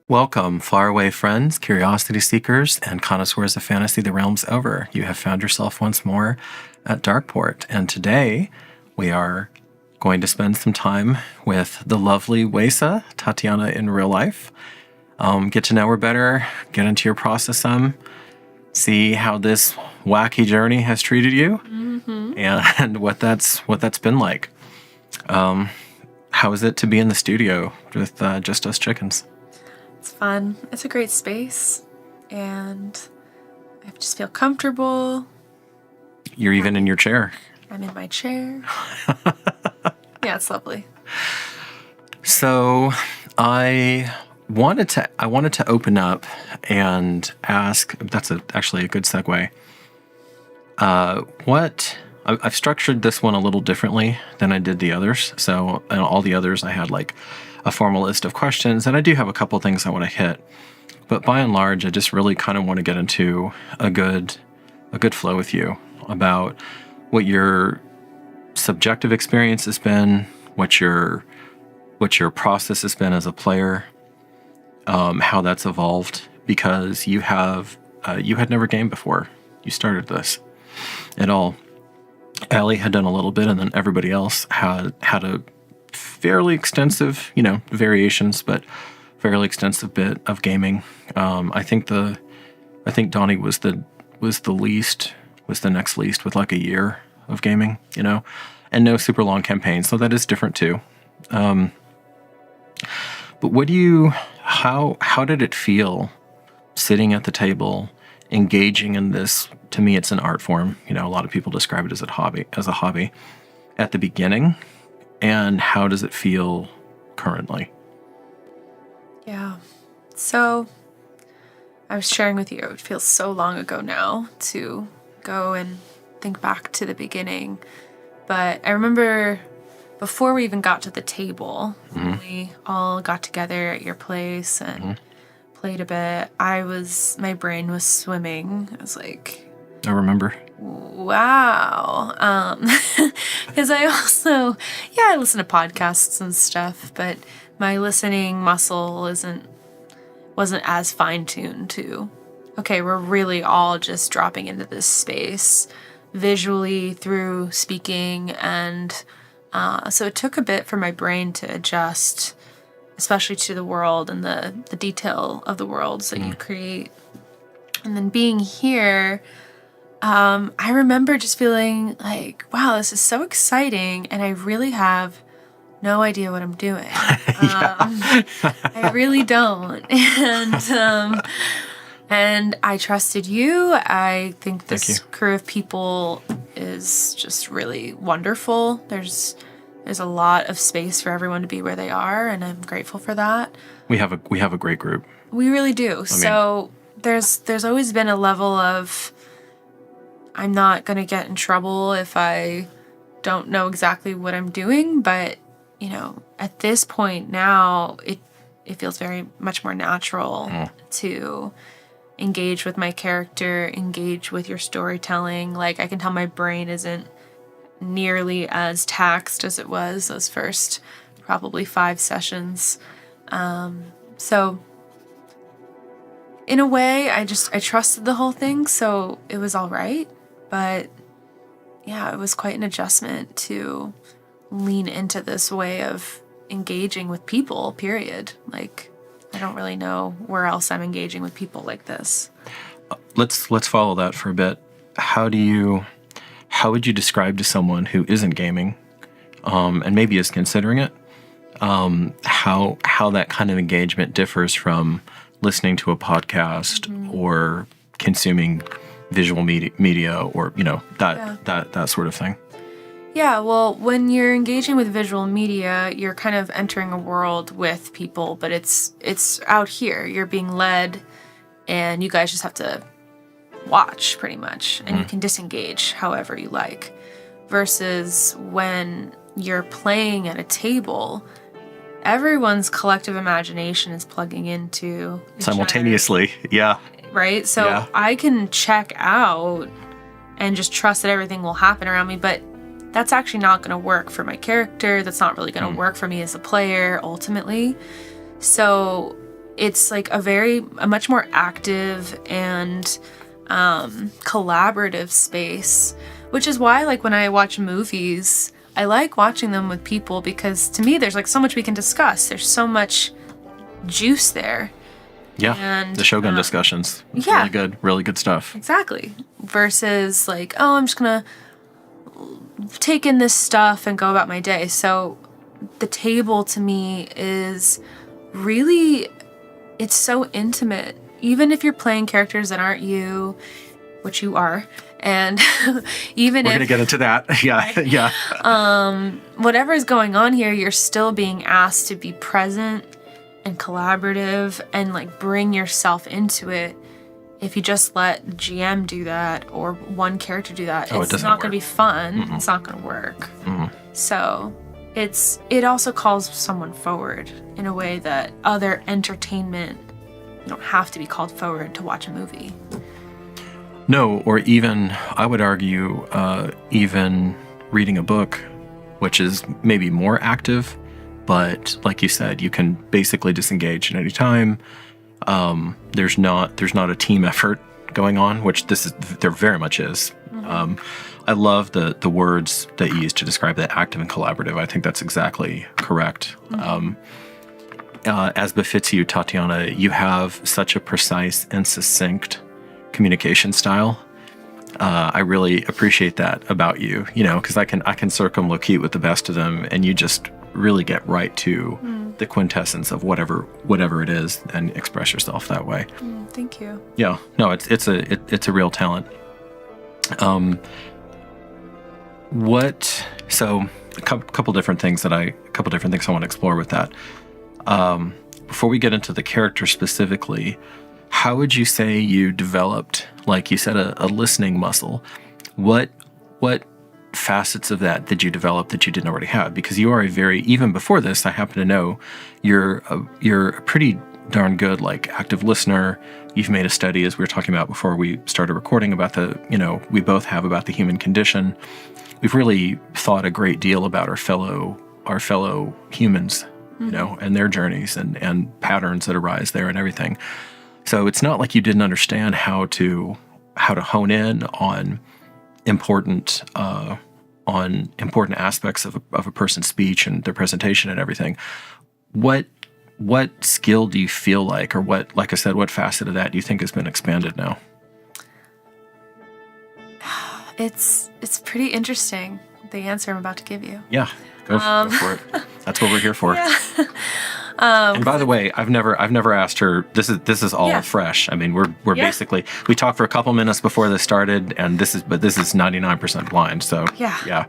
Welcome, faraway friends, curiosity seekers, and connoisseurs of fantasy the realms over. You have found yourself once more at Darkeport, and today we are going to spend some time with the lovely Weisa, Tatiana in real life. Get to know her better, get into your process some, see how this wacky journey has treated you, and what that's been like. How is it to be in the studio with just us chickens? It's fun. It's a great space, and I just feel comfortable. You're even in your chair. I'm in my chair. Yeah, it's lovely. So I wanted to open up and ask. That's actually a good segue. I've structured this one a little differently than I did the others. So in all the others, I had like a formal list of questions, and I do have a couple things I want to hit. But by and large, I just really kind of want to get into a good flow with you about what your subjective experience has been, what your process has been as a player, how that's evolved, because you had never gamed before you started this at all. Allie had done a little bit, and then everybody else had a fairly extensive, variations, but fairly extensive bit of gaming. I think Donnie was the next least with like a year of gaming, and no super long campaigns. So that is different too. But how did it feel sitting at the table, engaging in this? To me, it's an art form. A lot of people describe it as a hobby at the beginning. And how does it feel currently? Yeah. So I was sharing with you, it feels so long ago now to go and think back to the beginning. But I remember before we even got to the table, we all got together at your place and played a bit. My brain was swimming. I was like, I remember. Wow. Because I listen to podcasts and stuff, but my listening muscle wasn't as fine-tuned to, okay, we're really all just dropping into this space visually through speaking, and so it took a bit for my brain to adjust, especially to the world and the detail of the worlds that you create. And then being here, I remember just feeling like, wow, this is so exciting, and I really have no idea what I'm doing. I really don't. And I trusted you. I think this crew of people is just really wonderful. There's a lot of space for everyone to be where they are, and I'm grateful for that. We have a great group. We really do. So there's always been a level of, I'm not going to get in trouble if I don't know exactly what I'm doing. But, at this point now, it feels very much more natural to engage with my character, engage with your storytelling. Like, I can tell my brain isn't nearly as taxed as it was those first probably 5 sessions. So in a way, I trusted the whole thing, so it was all right. But yeah, it was quite an adjustment to lean into this way of engaging with people, period. Like, I don't really know where else I'm engaging with people like this. Let's follow that for a bit. How would you describe to someone who isn't gaming, and maybe is considering it, how that kind of engagement differs from listening to a podcast or consuming visual media or that sort of thing? Yeah, well, when you're engaging with visual media, you're kind of entering a world with people, but it's out here. You're being led, and you guys just have to watch pretty much, and you can disengage however you like. Versus when you're playing at a table, everyone's collective imagination is plugging into simultaneously. Yeah. Right? So I can check out and just trust that everything will happen around me, but that's actually not going to work for my character. That's not really going to work for me as a player, ultimately. So it's like a much more active and collaborative space, which is why, like, when I watch movies, I like watching them with people, because to me there's like so much we can discuss. There's so much juice there. Yeah, and the Shogun discussions. Yeah. Really good stuff. Exactly. Versus like, oh, I'm just gonna take in this stuff and go about my day. So the table to me is really, it's so intimate. Even if you're playing characters that aren't you, which you are, and even We're gonna get into that. Yeah, yeah. Whatever is going on here, you're still being asked to be present and collaborative and like bring yourself into it. If you just let the GM do that or one character do that, it's not going to be fun. Mm-hmm. It's not going to work. Mm-hmm. So it also calls someone forward in a way that other entertainment, you don't have to be called forward to watch a movie. No, or even, I would argue, even reading a book, which is maybe more active, but like you said, you can basically disengage at any time. There's not a team effort going on, which there very much is. Mm-hmm. I love the words that you use to describe that, active and collaborative. I think that's exactly correct. Mm-hmm. As befits you, Tatiana, you have such a precise and succinct communication style. I really appreciate that about you, because I can circumlocute with the best of them, and you just really get right to the quintessence of whatever it is and express yourself that way. Thank you. Yeah, no, it's a real talent. So a couple different things I want to explore with that. Before we get into the character specifically, how would you say you developed, like you said, a listening muscle? What facets of that did you develop that you didn't already have? Because you are even before this, I happen to know you're a pretty darn good, like, active listener. You've made a study, as we were talking about before we started recording, about we both have about the human condition. We've really thought a great deal about our fellow humans, and their journeys and patterns that arise there and everything. So it's not like you didn't understand how to hone in on important aspects of a person's speech and their presentation and everything. What skill do you feel like, or like I said, what facet of that do you think has been expanded now? It's pretty interesting, the answer I'm about to give you. Yeah, go for it. That's what we're here for. Yeah. And by the way, I've never asked her. This is all fresh. I mean, we're basically, we talked for a couple minutes before this started, and this is 99% blind. So yeah.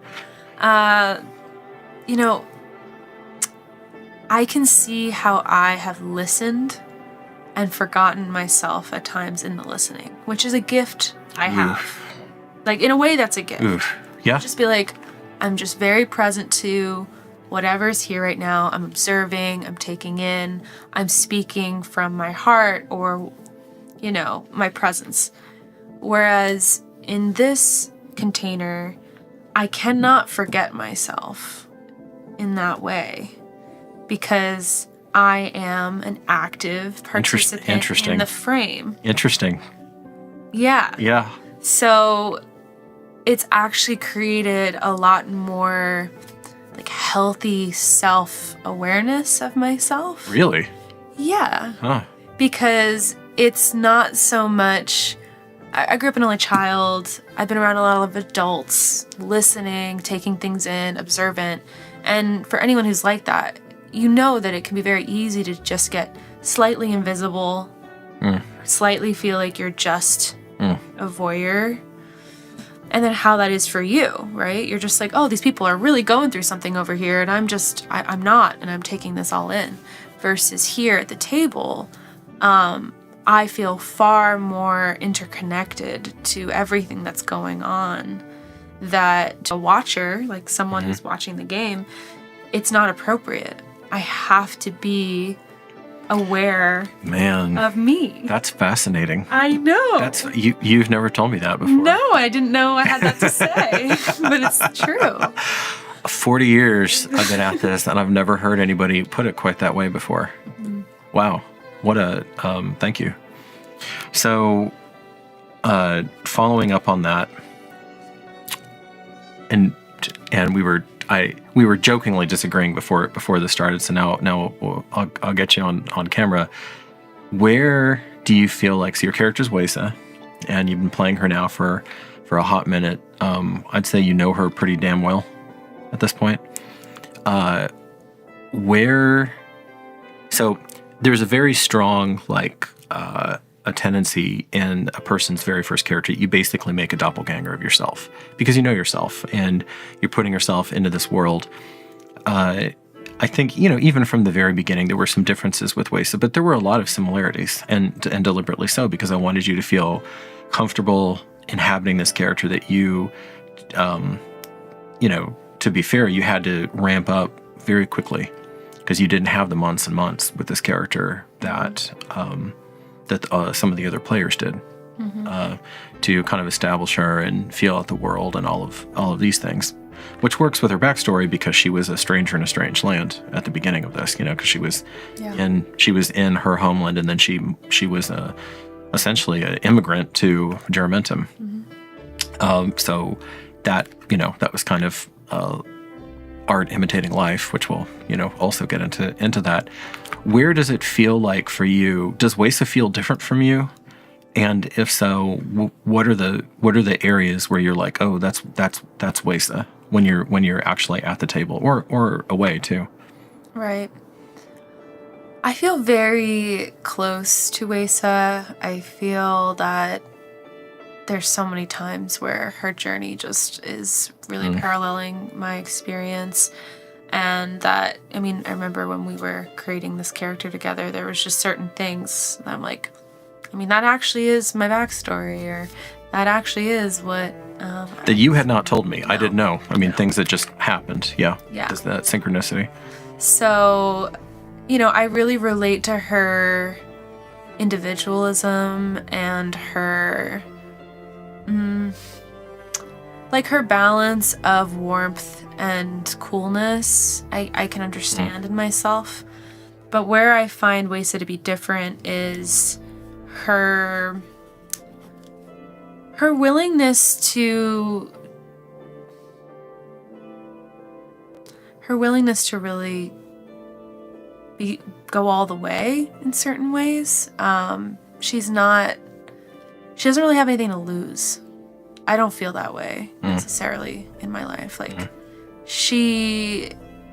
I can see how I have listened and forgotten myself at times in the listening, which is a gift I have. Oof. Like, in a way, that's a gift. Oof. Yeah. Just be like, I'm just very present to whatever's here right now. I'm observing, I'm taking in, I'm speaking from my heart or, my presence. Whereas in this container, I cannot forget myself in that way because I am an active participant in the frame. Interesting. Yeah. Yeah. So it's actually created a lot more like healthy self-awareness of myself. Really? Yeah. Huh. Because it's not so much, I grew up an only child. I've been around a lot of adults, listening, taking things in, observant. And for anyone who's like that, you know that it can be very easy to just get slightly invisible, slightly feel like you're just a voyeur. And then how that is for you, right? You're just like, oh, these people are really going through something over here, and I'm not, and I'm taking this all in. Versus here at the table, I feel far more interconnected to everything that's going on, that a watcher, like someone who's watching the game, it's not appropriate. I have to be aware of me. That's fascinating. I know. That's you've never told me that before. No, I didn't know I had that to say, but it's true. 40 years I've been at this, and I've never heard anybody put it quite that way before. Wow. Thank you. So, following up on that, and we were jokingly disagreeing before this started. So now I'll get you on camera. Where do you feel like, so your character's Weisa, and you've been playing her now for a hot minute. I'd say you know her pretty damn well at this point. So there's a very strong a tendency in a person's very first character. You basically make a doppelganger of yourself because you know yourself and you're putting yourself into this world. I think, even from the very beginning, there were some differences with Weisa, but there were a lot of similarities, and deliberately so, because I wanted you to feel comfortable inhabiting this character that you, to be fair, you had to ramp up very quickly because you didn't have the months and months with this character that some of the other players did, to kind of establish her and feel out the world and all of these things. Which works with her backstory because she was a stranger in a strange land at the beginning of this, because she was in her homeland, and then she was essentially an immigrant to Germentum. So that was kind of art imitating life, which we'll also get into that. Where does it feel like for you? Does Weisa feel different from you? And if so, what are the areas where you're like, oh, that's Weisa, when you're actually at the table or away too? Right. I feel very close to Weisa. I feel that there's so many times where her journey just is really paralleling my experience. And that, I remember when we were creating this character together, there was just certain things that I'm like, that actually is my backstory, or that actually is what... that you had not told me. No. I didn't know. Things that just happened. Yeah. Is that synchronicity? So, I really relate to her individualism and her... her balance of warmth and coolness. I can understand in myself. But where I find Weisa to be different is her willingness to really go all the way in certain ways. She doesn't really have anything to lose. I don't feel that way necessarily in my life.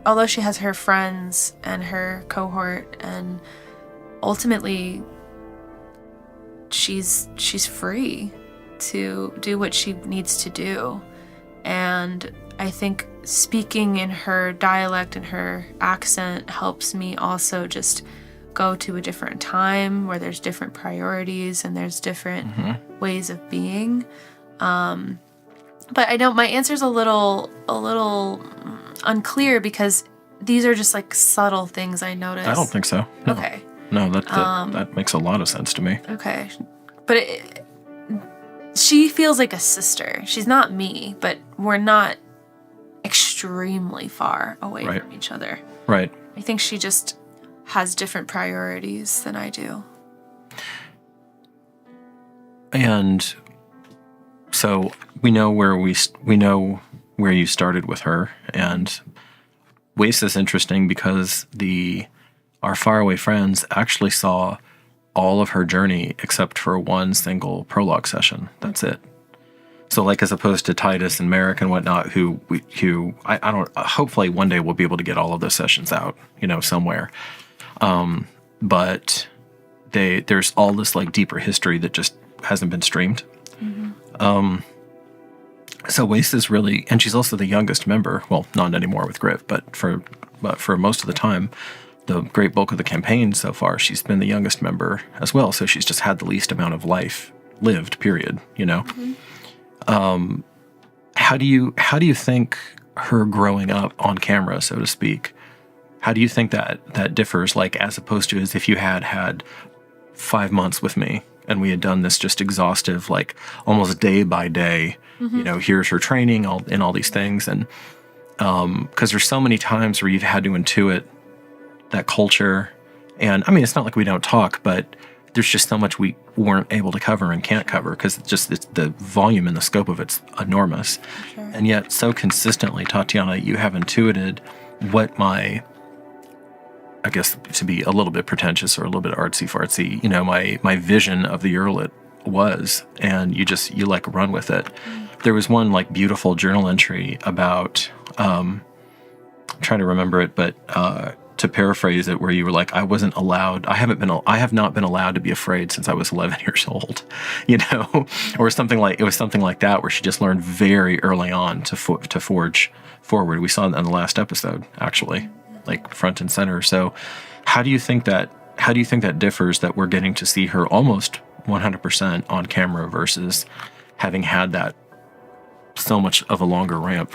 Although she has her friends and her cohort, and ultimately she's free to do what she needs to do. And I think speaking in her dialect and her accent helps me also just go to a different time where there's different priorities and there's different ways of being. But I know my answer's a little unclear because these are just subtle things I notice. I don't think so. No. Okay. No, that makes a lot of sense to me. Okay. But she feels like a sister. She's not me, but we're not extremely far away from each other. Right. I think she just has different priorities than I do. And so we know where you started with her, and Weisa's interesting because our faraway friends actually saw all of her journey except for one single prologue session. That's it. So as opposed to Titus and Merrick and whatnot, who I don't, hopefully one day we'll be able to get all of those sessions out, somewhere. But there's all this deeper history that just hasn't been streamed. So Weisa's really, and she's also the youngest member. Well, not anymore with Grit, but for most of the time, the great bulk of the campaign so far, she's been the youngest member as well. So she's just had the least amount of life lived, period. How do you think her growing up on camera, so to speak, how do you think that differs, as opposed to as if you had 5 months with me and we had done this just exhaustive, almost day by day, here's her training and all these things. And because there's so many times where you've had to intuit that culture And I mean, it's not like we don't talk, but there's just so much we weren't able to cover and can't cover because the volume and the scope of it's enormous. Sure. And yet, so consistently, Tatiana, you have intuited what my, I guess, to be a little bit pretentious or a little bit artsy-fartsy, my vision of the Earlet was, and you like run with it. There was one like beautiful journal entry about, I'm trying to remember it, but to paraphrase it, where you were like, I have not been allowed to be afraid since I was 11 years old, or something like, it was something like that, where she just learned very early on to forge forward. We saw that in the last episode, actually, like front and center. So how do you think that differs, that we're getting to see her almost 100% on camera versus having had that so much of a longer ramp,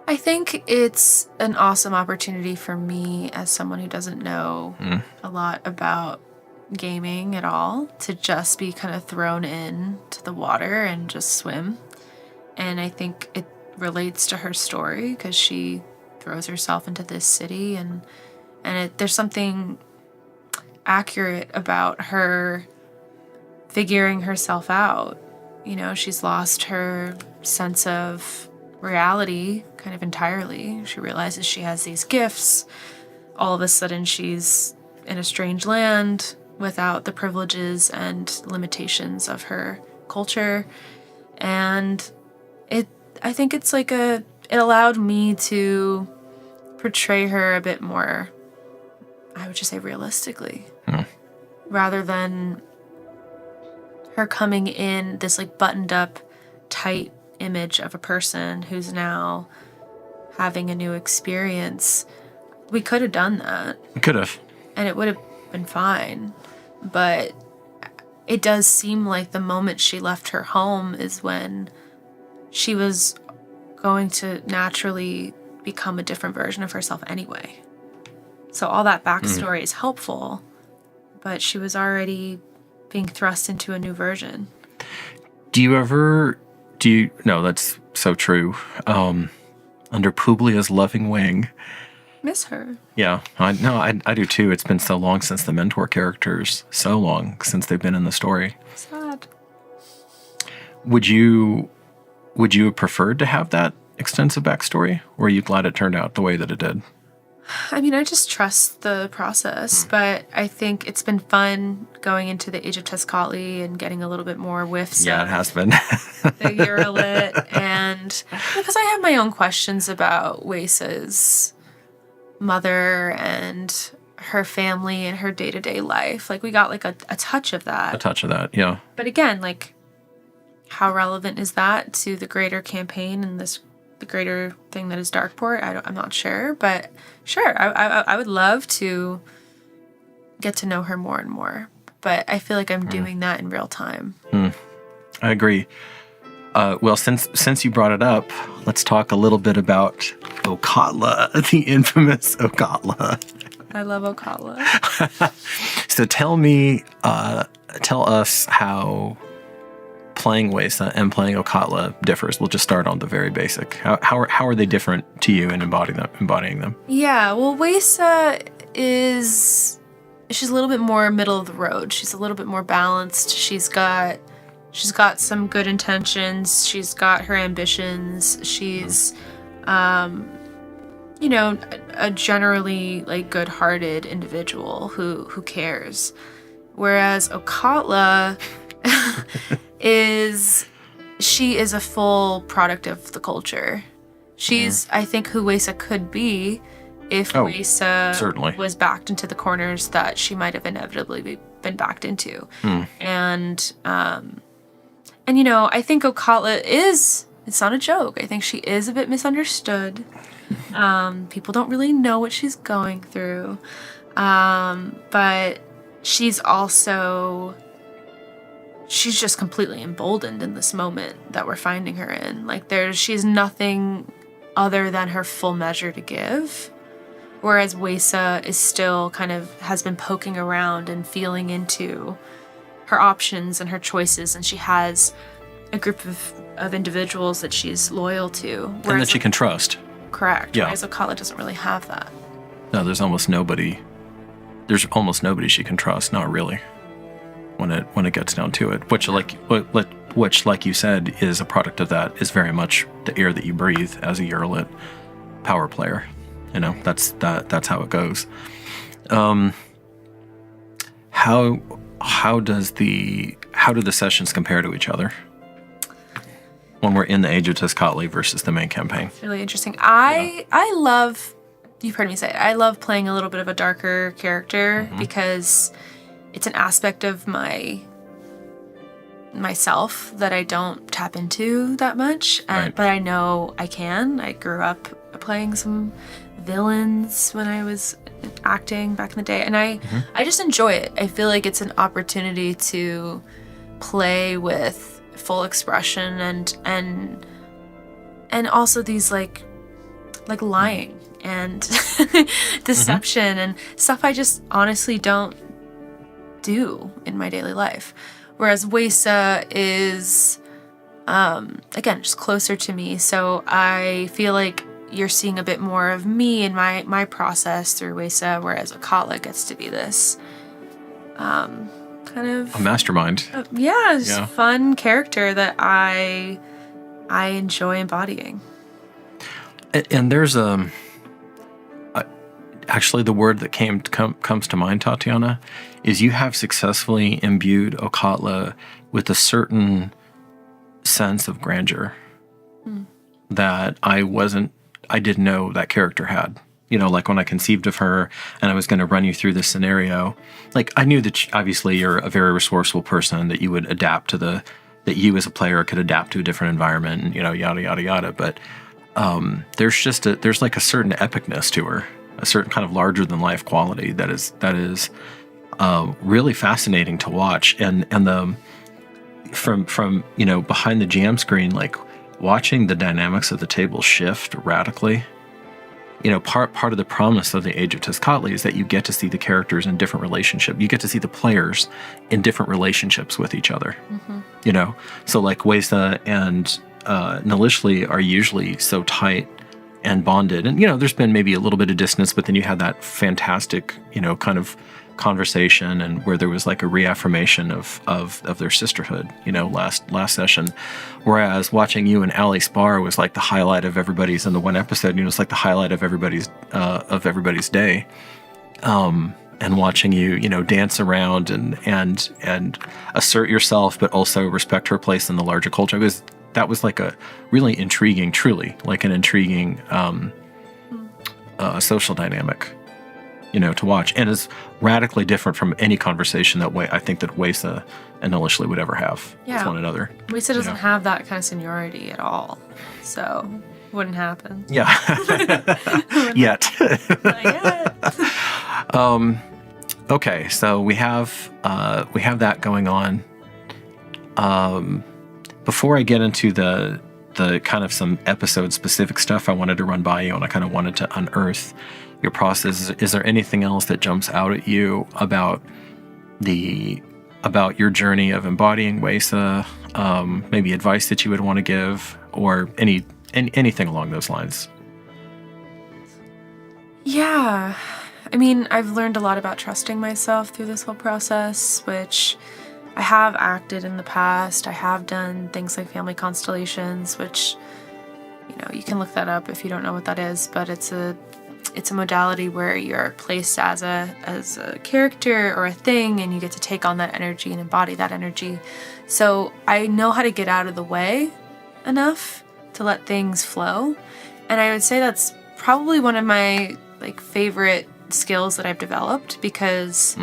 I think it's an awesome opportunity for me, as someone who doesn't know a lot about gaming at all, to just be kind of thrown in to the water and just swim. And I think it relates to her story because she throws herself into this city, and there's something accurate about her figuring herself out. She's lost her sense of reality kind of entirely. She realizes she has these gifts. All of a sudden she's in a strange land without the privileges and limitations of her culture. And I think it's like it allowed me to portray her a bit more, I would just say, realistically, rather than her coming in this like buttoned up, tight image of a person who's now having a new experience. We could have done that. We could have. And it would have been fine. But it does seem like the moment she left her home is when she was going to naturally become a different version of herself anyway. So all that backstory is helpful, but she was already being thrust into a new version. No, that's so true. Under Publia's loving wing. Miss her. Yeah, I do too. It's been so long since the mentor characters, so long since they've been in the story. Sad. Would you have preferred to have that extensive backstory, or are you glad it turned out the way that it did? I mean, I just trust the process, but I think it's been fun going into the Age of Tezcatli and getting a little bit more whiffs. Yeah, it has been. The Eurolit, and because I have my own questions about Weisa's mother and her family and her day-to-day life. Like, we got like a touch of that. A touch of that, yeah. But again, like, how relevant is that to the greater campaign and the greater thing that is Darkeport? I'm not sure, but sure, I would love to get to know her more and more. But I feel like I'm doing that in real time. I agree. Well, since you brought it up, let's talk a little bit about Okatla, the infamous Okatla. I love Okatla. So tell us how playing Weisa and playing Okatla differs. We'll just start on the very basic. How are they different to you in embodying them? Yeah, well, Weisa she's a little bit more middle of the road. She's a little bit more balanced. She's got some good intentions. She's got her ambitions. She's a generally like good-hearted individual who cares. Whereas Okatla is a full product of the culture. She's, I think, who Weisa could be if Weisa certainly was backed into the corners that she might have inevitably been backed into. And I think Okatla it's not a joke. I think she is a bit misunderstood. People don't really know what she's going through. But she's just completely emboldened in this moment that we're finding her in. Like, she's nothing other than her full measure to give. Whereas Weisa is still has been poking around and feeling into her options and her choices, and she has a group of individuals that she's loyal to. And that she can trust. Correct. Yeah. Whereas Okatla doesn't really have that. No, there's almost nobody. There's almost nobody she can trust. Not really. When it gets down to it, which like you said is a product of that is very much the air that you breathe as a Eurolit power player. You know, that's how it goes. How do the sessions compare to each other when we're in the Age of Tezcatli versus the main campaign? It's really interesting. I love, you've heard me say it, I love playing a little bit of a darker character because it's an aspect of myself that I don't tap into that much, but I know I can. I grew up playing some villains when I was acting back in the day, and I just enjoy it. I feel like it's an opportunity to play with full expression and also these like lying and deception and stuff I just honestly don't do in my daily life. Whereas Weisa is again just closer to me, so I feel like you're seeing a bit more of me and my process through Weisa, whereas Akala gets to be this kind of a mastermind. Fun character that I enjoy embodying. And there's actually the word that comes to mind, Tatiana, is you have successfully imbued Okatla with a certain sense of grandeur that I didn't know that character had. You know, like when I conceived of her and I was going to run you through this scenario, like I knew that obviously you're a very resourceful person, that you would adapt to that you as a player could adapt to a different environment, and, you know, yada, yada, yada. But there's like a certain epicness to her, a certain kind of larger than life quality that is really fascinating to watch. And from you know, behind the jam screen, like watching the dynamics of the table shift radically. You know, part of the promise of the Age of Tezcatli is that you get to see the characters in different relationships. You get to see the players in different relationships with each other. You know, so like Weisa and Nalishli are usually so tight and bonded, and you know, there's been maybe a little bit of distance, but then you had that fantastic, you know, kind of conversation, and where there was like a reaffirmation of their sisterhood, you know, last session. Whereas watching you and Ali spar was like the highlight of everybody's in the one episode. You know, it's like the highlight of everybody's day. And watching you, you know, dance around and assert yourself, but also respect her place in the larger culture. That was like a really intriguing, truly like an intriguing social dynamic, you know, to watch, and is radically different from any conversation that I think that Weisa and Nalishli would ever have with one another. Weisa doesn't have that kind of seniority at all, so wouldn't happen. Yeah. Yet. Not yet. Okay, so we have that going on. Before I get into the kind of some episode specific stuff I wanted to run by you, and I kind of wanted to unearth your process. Is there anything else that jumps out at you about your journey of embodying Weisa? Maybe advice that you would want to give, or anything along those lines? Yeah. I mean, I've learned a lot about trusting myself through this whole process, which I have acted in the past. I have done things like family constellations, which, you know, you can look that up if you don't know what that is, but it's a modality where you're placed as a character or a thing, and you get to take on that energy and embody that energy. So I know how to get out of the way enough to let things flow. And I would say that's probably one of my like favorite skills that I've developed, because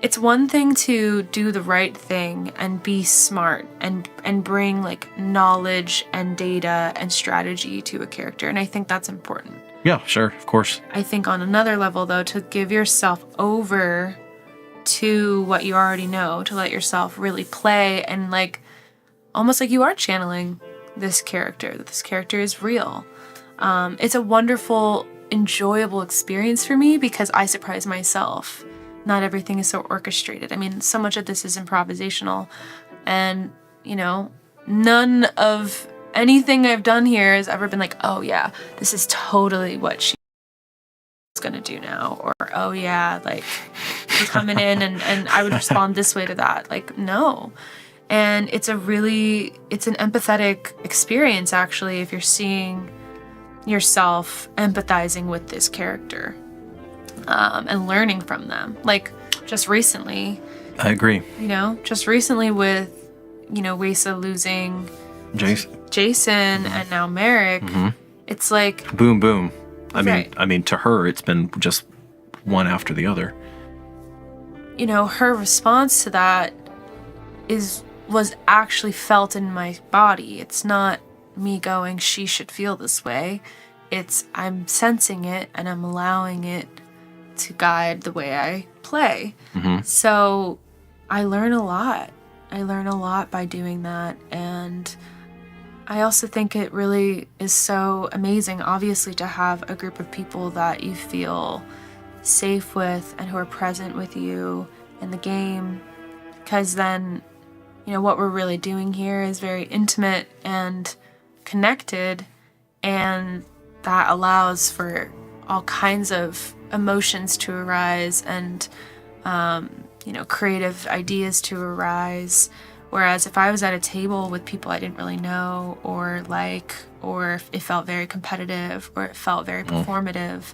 it's one thing to do the right thing and be smart and bring like knowledge and data and strategy to a character, and I think that's important. Yeah, sure, of course. I think on another level, though, to give yourself over to what you already know, to let yourself really play, and like almost like you are channeling this character, that this character is real. It's a wonderful, enjoyable experience for me because I surprise myself. Not everything is so orchestrated. I mean, so much of this is improvisational, and, you know, none of anything I've done here has ever been like, oh yeah, this is totally what she's gonna do now, or oh yeah, like you're coming in, and I would respond this way to that. Like, no. And it's an empathetic experience, actually, if you're seeing yourself empathizing with this character, and learning from them. Like, just recently, I agree. Just recently with, Weisa losing Jason and now Merrick, it's like boom, boom. Right. I mean, to her, it's been just one after the other. Her response to that was actually felt in my body. It's not me going, she should feel this way. It's I'm sensing it and I'm allowing it to guide the way I play. So I learn a lot. I learn a lot by doing that. And I also think it really is so amazing, obviously, to have a group of people that you feel safe with and who are present with you in the game. Because then, what we're really doing here is very intimate and connected, and that allows for all kinds of emotions to arise and, creative ideas to arise. Whereas if I was at a table with people I didn't really know or if it felt very competitive or it felt very performative,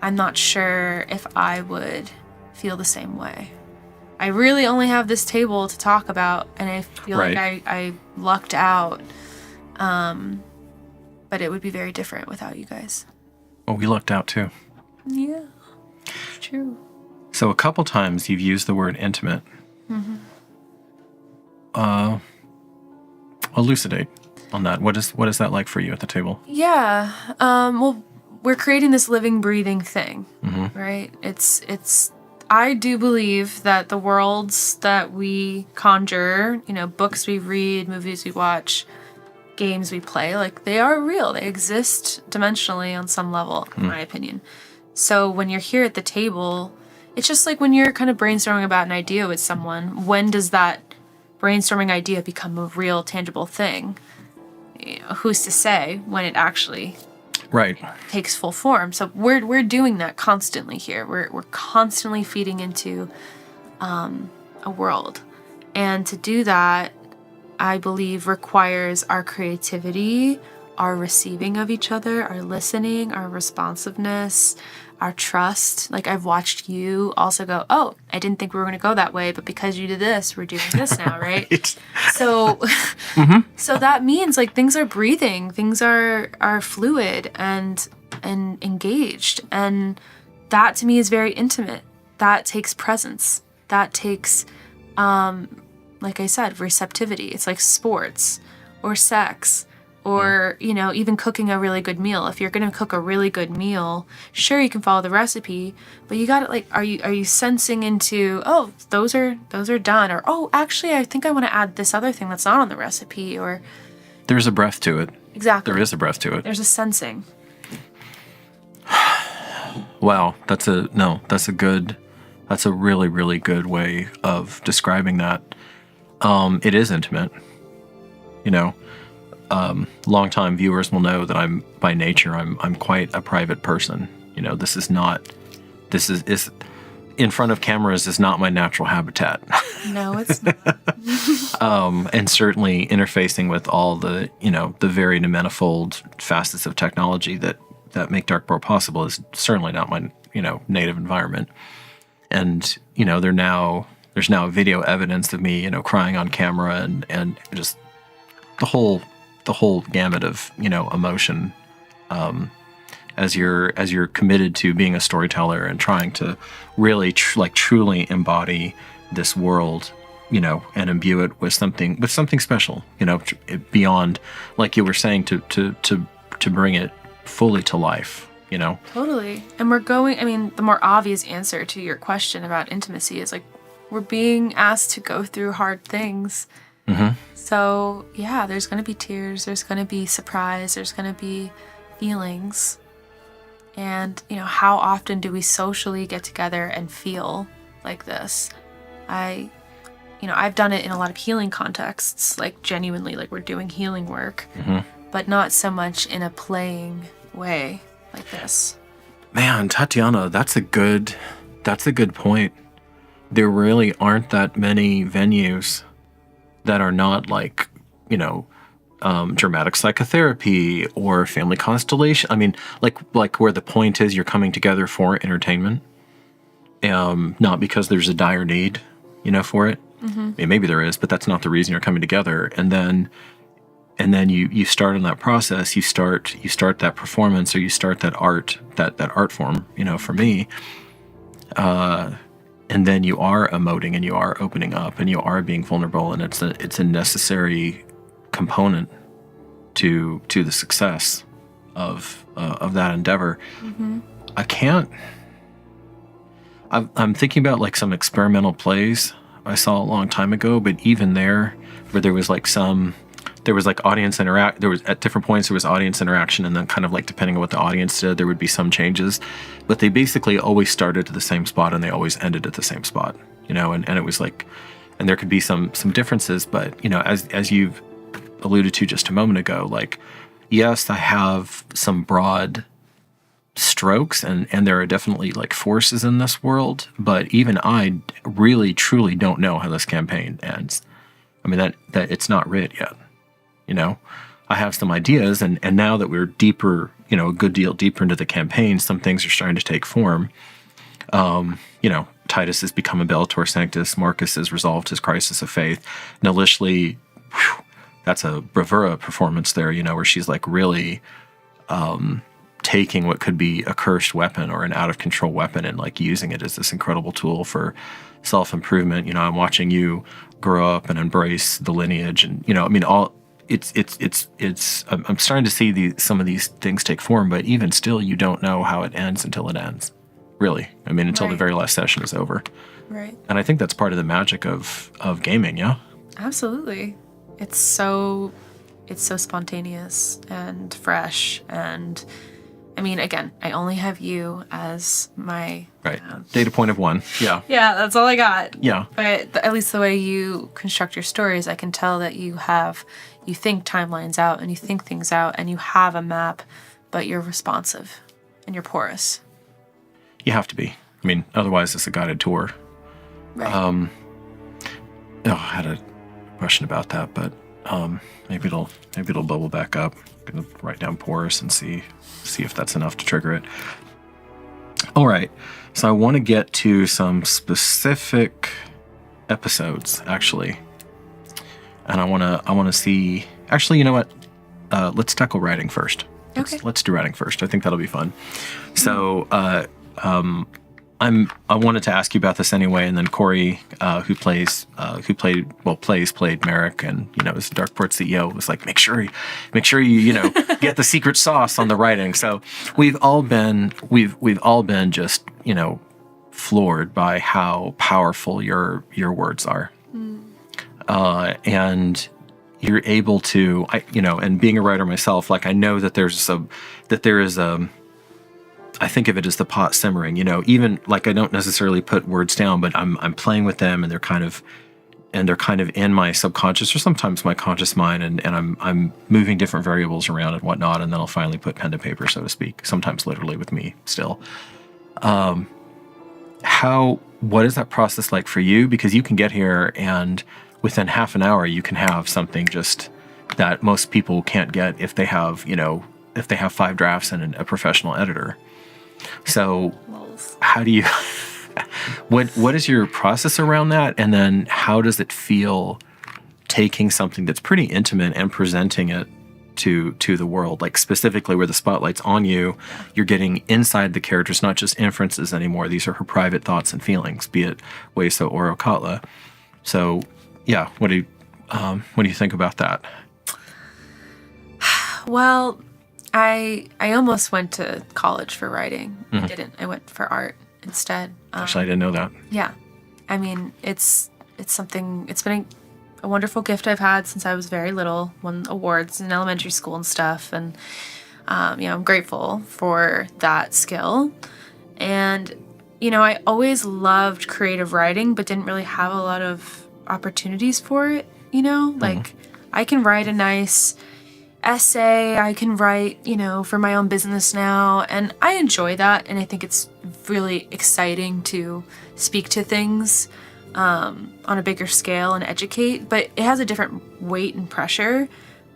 I'm not sure if I would feel the same way. I really only have this table to talk about, and I feel like I lucked out. But it would be very different without you guys. Well, we lucked out too. Yeah, it's true. So a couple times you've used the word intimate. Elucidate on that. What is that like for you at the table? Yeah. Well, we're creating this living, breathing thing, right? It's. I do believe that the worlds that we conjure, books we read, movies we watch, games we play, like, they are real. They exist dimensionally on some level, in my opinion. So when you're here at the table, it's just like when you're kind of brainstorming about an idea with someone, when does that brainstorming idea become a real, tangible thing? Who's to say when it actually takes full form? So we're doing that constantly here. We're constantly feeding into a world. And to do that, I believe, requires our creativity, our receiving of each other, our listening, our responsiveness, our trust. Like, I've watched you also go, oh, I didn't think we were going to go that way, but because you did this, we're doing this now, right? So so that means, like, things are breathing, things are fluid and engaged. And that to me is very intimate. That takes presence. That takes, like I said, receptivity. It's like sports or sex. Or, even cooking a really good meal. If you're going to cook a really good meal, sure, you can follow the recipe, but you got to, like, are you sensing into, oh, those are done, or, oh, actually, I think I want to add this other thing that's not on the recipe, or... There's a breath to it. Exactly. There is a breath to it. There's a sensing. Wow, that's a really, really good way of describing that. It is intimate, Long-time viewers will know that I'm by nature I'm quite a private person. This is in front of cameras is not my natural habitat. No, it's not. And certainly interfacing with all the the varied and manifold facets of technology that make Darkeport possible is certainly not my native environment. And there's now video evidence of me crying on camera and just the whole gamut of emotion, as you're committed to being a storyteller and trying to really truly embody this world, and imbue it with something special, beyond, like you were saying, to bring it fully to life, Totally. And the more obvious answer to your question about intimacy is, like, we're being asked to go through hard things. So, yeah, there's going to be tears, there's going to be surprise, there's going to be feelings. And, how often do we socially get together and feel like this? I've done it in a lot of healing contexts, like, genuinely, like, we're doing healing work, but not so much in a playing way like this. Man, Tatiana, that's a good point. There really aren't that many venues that are not like, you know, dramatic psychotherapy or family constellation. I mean, like where the point is you're coming together for entertainment, not because there's a dire need, for it. Mm-hmm. I mean, maybe there is, but that's not the reason you're coming together. And then you start on that process. You start that performance, or you start that art form. For me, and then you are emoting and you are opening up and you are being vulnerable, and it's a necessary component to the success of that endeavor. Mm-hmm. I'm thinking about like some experimental plays I saw a long time ago, but even there, where there was like audience interact. There was at different points there was audience interaction, and then kind of like depending on what the audience did, there would be some changes. But they basically always started at the same spot and they always ended at the same spot. And it was like, and there could be some differences, but as you've alluded to just a moment ago, like, yes, I have some broad strokes, and there are definitely like forces in this world, but even I really truly don't know how this campaign ends. I mean, that it's not writ yet. I have some ideas, and now that we're deeper, a good deal deeper into the campaign, some things are starting to take form. Titus has become a Bellator Sanctus. Marcus has resolved his crisis of faith. Nalishli, that's a bravura performance there, where she's like really taking what could be a cursed weapon or an out of control weapon and like using it as this incredible tool for self-improvement. I'm watching you grow up and embrace the lineage, and I'm starting to see some of these things take form, but even still, you don't know how it ends until it ends. Really. I mean, until the very last session is over. Right. And I think that's part of the magic of gaming, yeah? Absolutely. It's so spontaneous and fresh, and I mean, again, I only have you as my data point of 1. Yeah. Yeah, that's all I got. Yeah. But at least the way you construct your stories, I can tell that you think timelines out and you think things out and you have a map, but you're responsive and you're porous. You have to be. I mean, otherwise it's a guided tour. Right. I had a question about that, but maybe it'll bubble back up. I'm gonna write down porous and see if that's enough to trigger it. All right. So I want to get to some specific episodes, actually. And I want to see. Actually, you know what? Let's tackle writing first. Okay. Let's do writing first. I think that'll be fun. So, I wanted to ask you about this anyway, and then Corey, who played Merrick, and is Darkeport CEO, was like, make sure you get the secret sauce on the writing. So we've all been just floored by how powerful your words are. And you're able to, and being a writer myself, like I know that there is I think of it as the pot simmering, even like I don't necessarily put words down, but I'm playing with them, and they're kind of in my subconscious or sometimes my conscious mind, and I'm moving different variables around and whatnot, and then I'll finally put pen to paper, so to speak, sometimes literally with me still. What is that process like for you? Because you can get here and within half an hour you can have something just that most people can't get if they have 5 drafts and a professional editor. So how do you, what is your process around that? And then how does it feel taking something that's pretty intimate and presenting it to the world, like specifically where the spotlight's on you, you're getting inside the characters, not just inferences anymore. These are her private thoughts and feelings, be it Weisa or Okatla. So yeah, what do you think about that? Well, I almost went to college for writing. Mm-hmm. I didn't. I went for art instead. Actually, I didn't know that. Yeah. I mean, it's something, it's been a wonderful gift I've had since I was very little, won awards in elementary school and stuff. And, I'm grateful for that skill. And, I always loved creative writing, but didn't really have a lot of opportunities for it, Like, I can write a nice essay I can write, for my own business now. And I enjoy that. And I think it's really exciting to speak to things on a bigger scale and educate. But it has a different weight and pressure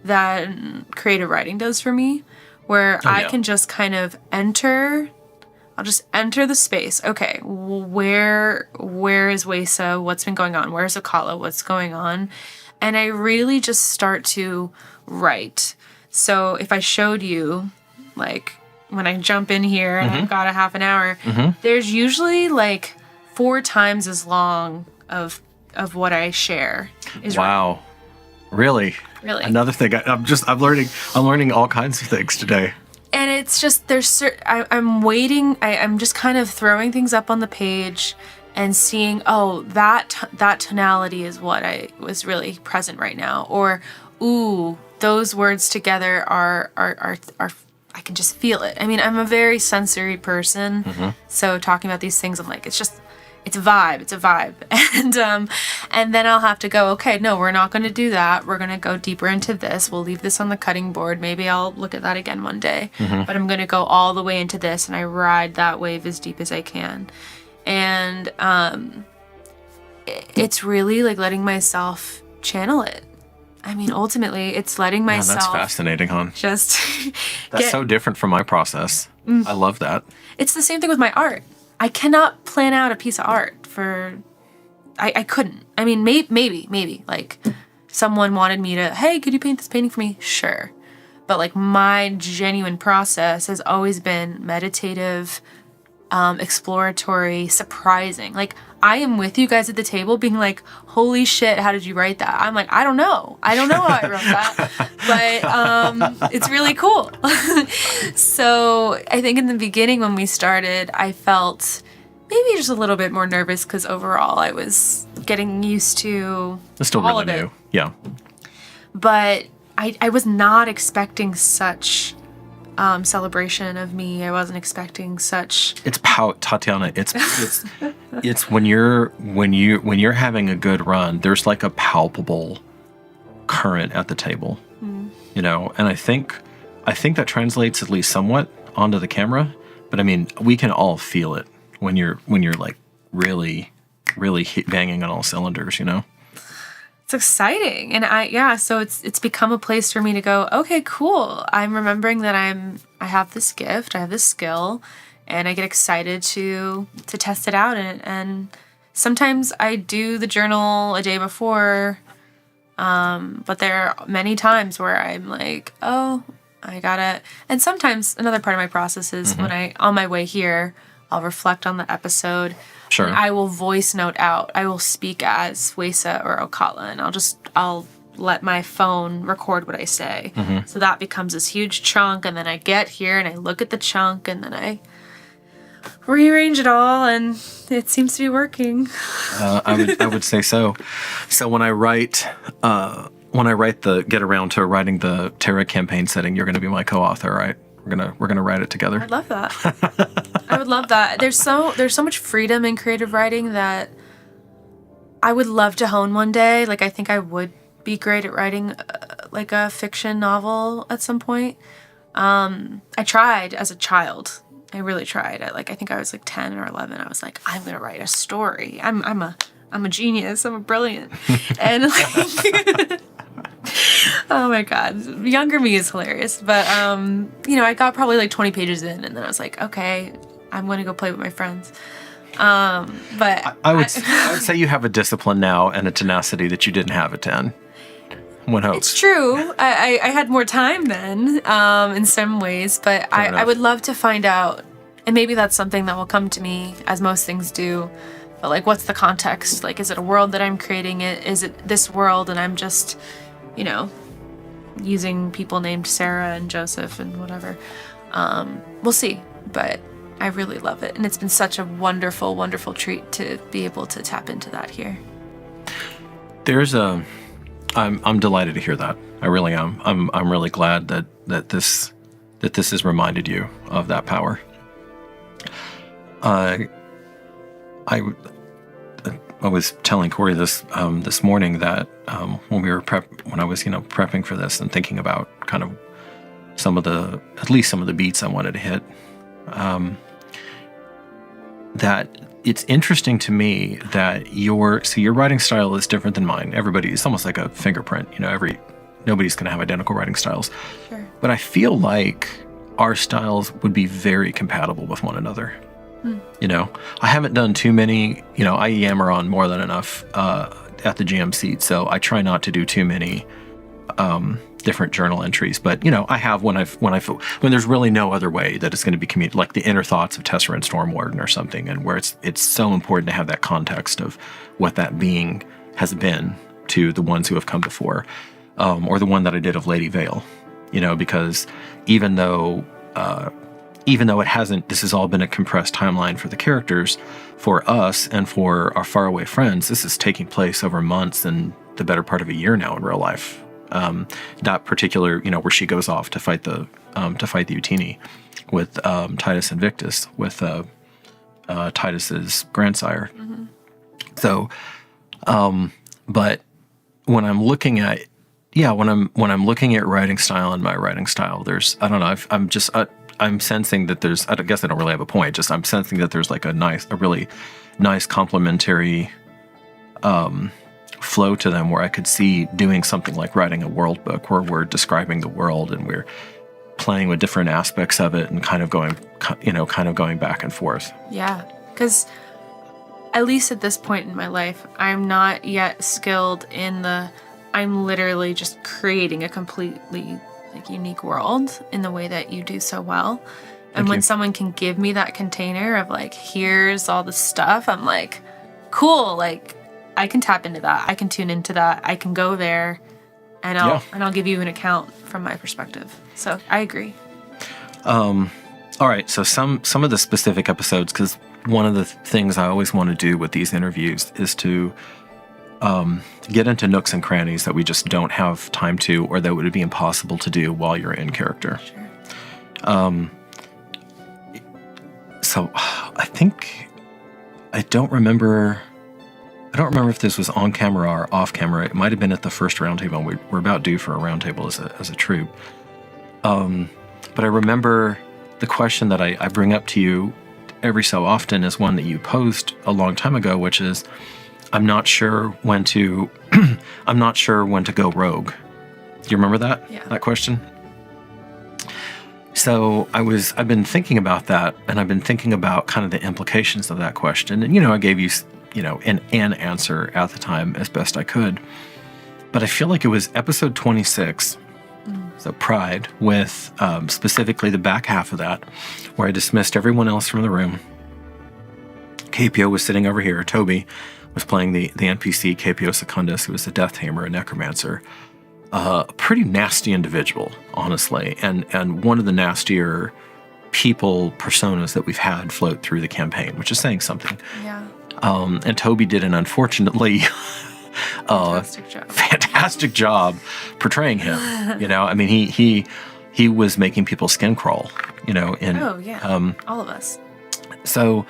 than creative writing does for me, where I can just kind of I'll just enter the space. Okay, where is Weisa? What's been going on? Where's Ocala? What's going on? And I really just start to write. So if I showed you, like, when I jump in here and I've got a half an hour, there's usually like 4 times as long of what I share. Wow. Really? Another thing. I'm learning all kinds of things today. And it's just, I'm waiting. I'm just kind of throwing things up on the page and seeing, that tonality is what was really present right now. Or, ooh, those words together are I can just feel it. I mean, I'm a very sensory person. So talking about these things, I'm like, it's a vibe. And then I'll have to go, okay, no, we're not going to do that. We're going to go deeper into this. We'll leave this on the cutting board. Maybe I'll look at that again one day. But I'm going to go all the way into this, and I ride that wave as deep as I can. And it's really like letting myself channel it. I mean, ultimately, it's letting myself... that's fascinating, hon. Just That's so different from my process. I love that. It's the same thing with my art. I cannot plan out a piece of art for... I couldn't. I mean, maybe. Like, someone wanted me to, hey, could you paint this painting for me? Sure. But, like, my genuine process has always been meditative, exploratory, surprising. Like, I am with you guys at the table being like, holy shit, how did you write that? I'm like, I don't know how I wrote that, but it's really cool. So I think in the beginning when we started, I felt maybe just a little bit more nervous because overall I was getting used to it's still all really of it. new. Yeah. But I was not expecting such celebration of me. I wasn't expecting such. It's Tatiana. It's when you're having a good run. There's like a palpable current at the table, and I think that translates at least somewhat onto the camera. But I mean, we can all feel it when you're like really banging on all cylinders. It's exciting. And so it's become a place for me to go, okay, cool. I'm remembering that I have this gift, I have this skill, and I get excited to test it out. And sometimes I do the journal a day before, but there are many times where I'm like, oh, I gotta, and sometimes another part of my process is when on my way here, I'll reflect on the episode. Sure. And I will voice note out. I will speak as Weisa or Ocala, and I'll let my phone record what I say. So that becomes this huge chunk, and then I get here and I look at the chunk, and then I rearrange it all, and it seems to be working. I would say so. So when I write get around to writing the Terra campaign setting, you're going to be my co-author, right? We're gonna write it together. I'd love that. I would love that. There's so much freedom in creative writing that I would love to hone one day. Like, I think I would be great at writing like a fiction novel at some point. I tried as a child. I really tried. I think I was like 10 or 11. I was like, I'm gonna write a story. I'm a genius. I'm a brilliant. And like. Oh my God. Younger me is hilarious. But, I got probably like 20 pages in, and then I was like, okay, I'm going to go play with my friends. But I would say you have a discipline now and a tenacity that you didn't have at 10. One hopes. It's true. I had more time then, in some ways, but I would love to find out, and maybe that's something that will come to me, as most things do. But like, what's the context? Like, is it a world that I'm creating? Is it this world and I'm just, using people named Sarah and Joseph and whatever. We'll see, but I really love it. And it's been such a wonderful, wonderful treat to be able to tap into that here. I'm delighted to hear that. I really am. I'm really glad that this has reminded you of that power. I was telling Corey this morning that when I was prepping for this and thinking about kind of at least some of the beats I wanted to hit. That it's interesting to me that your writing style is different than mine. It's almost like a fingerprint. Nobody's going to have identical writing styles. Sure. But I feel like our styles would be very compatible with one another. I haven't done too many, I yammer on more than enough at the GM seat, so I try not to do too many different journal entries. But I have when there's really no other way that it's going to be communicated, like the inner thoughts of Tessera and Stormwarden or something, and where it's so important to have that context of what that being has been to the ones who have come before, or the one that I did of Lady Vale, because even though it hasn't, this has all been a compressed timeline for the characters, for us and for our faraway friends, this is taking place over months and the better part of a year now in real life. That particular, where she goes off to fight the Utini with Titus Invictus, with Titus's grandsire. Mm-hmm. So, but when I'm looking at, when I'm looking at writing style and my writing style, there's, I don't know, I'm sensing that there's, I guess I don't really have a point, just I'm sensing that there's like a really nice complementary flow to them, where I could see doing something like writing a world book where we're describing the world and we're playing with different aspects of it and kind of going back and forth. Yeah, because at least at this point in my life, I'm not yet skilled in I'm literally just creating a completely unique world in the way that you do so well. And when someone can give me that container of here's all the stuff, I'm like, cool, I can tap into that. I can tune into that. I can go there and I'll give you an account from my perspective. So I agree. All right. So some of the specific episodes, because one of the things I always want to do with these interviews is to get into nooks and crannies that we just don't have time to, or that would be impossible to do while you're in character. Sure. So I don't remember if this was on camera or off camera. It might have been at the first roundtable. We're about due for a roundtable as a troop. But I remember the question that I bring up to you every so often is one that you posed a long time ago, which is, I'm not sure when to go rogue. Do you remember that? Yeah. That question? So I've been thinking about that, and I've been thinking about kind of the implications of that question. And, I gave you, an answer at the time as best I could. But I feel like it was episode 26, so Pride, with specifically the back half of that, where I dismissed everyone else from the room. KPO was sitting over here. Toby was playing the NPC, KPO Secundus, who was the Death Tamer, a necromancer. A pretty nasty individual, honestly, and one of the nastier people personas that we've had float through the campaign, which is saying something. Yeah. And Toby did an unfortunately fantastic job portraying him. I mean, he was making people's skin crawl. Oh yeah. All of us. So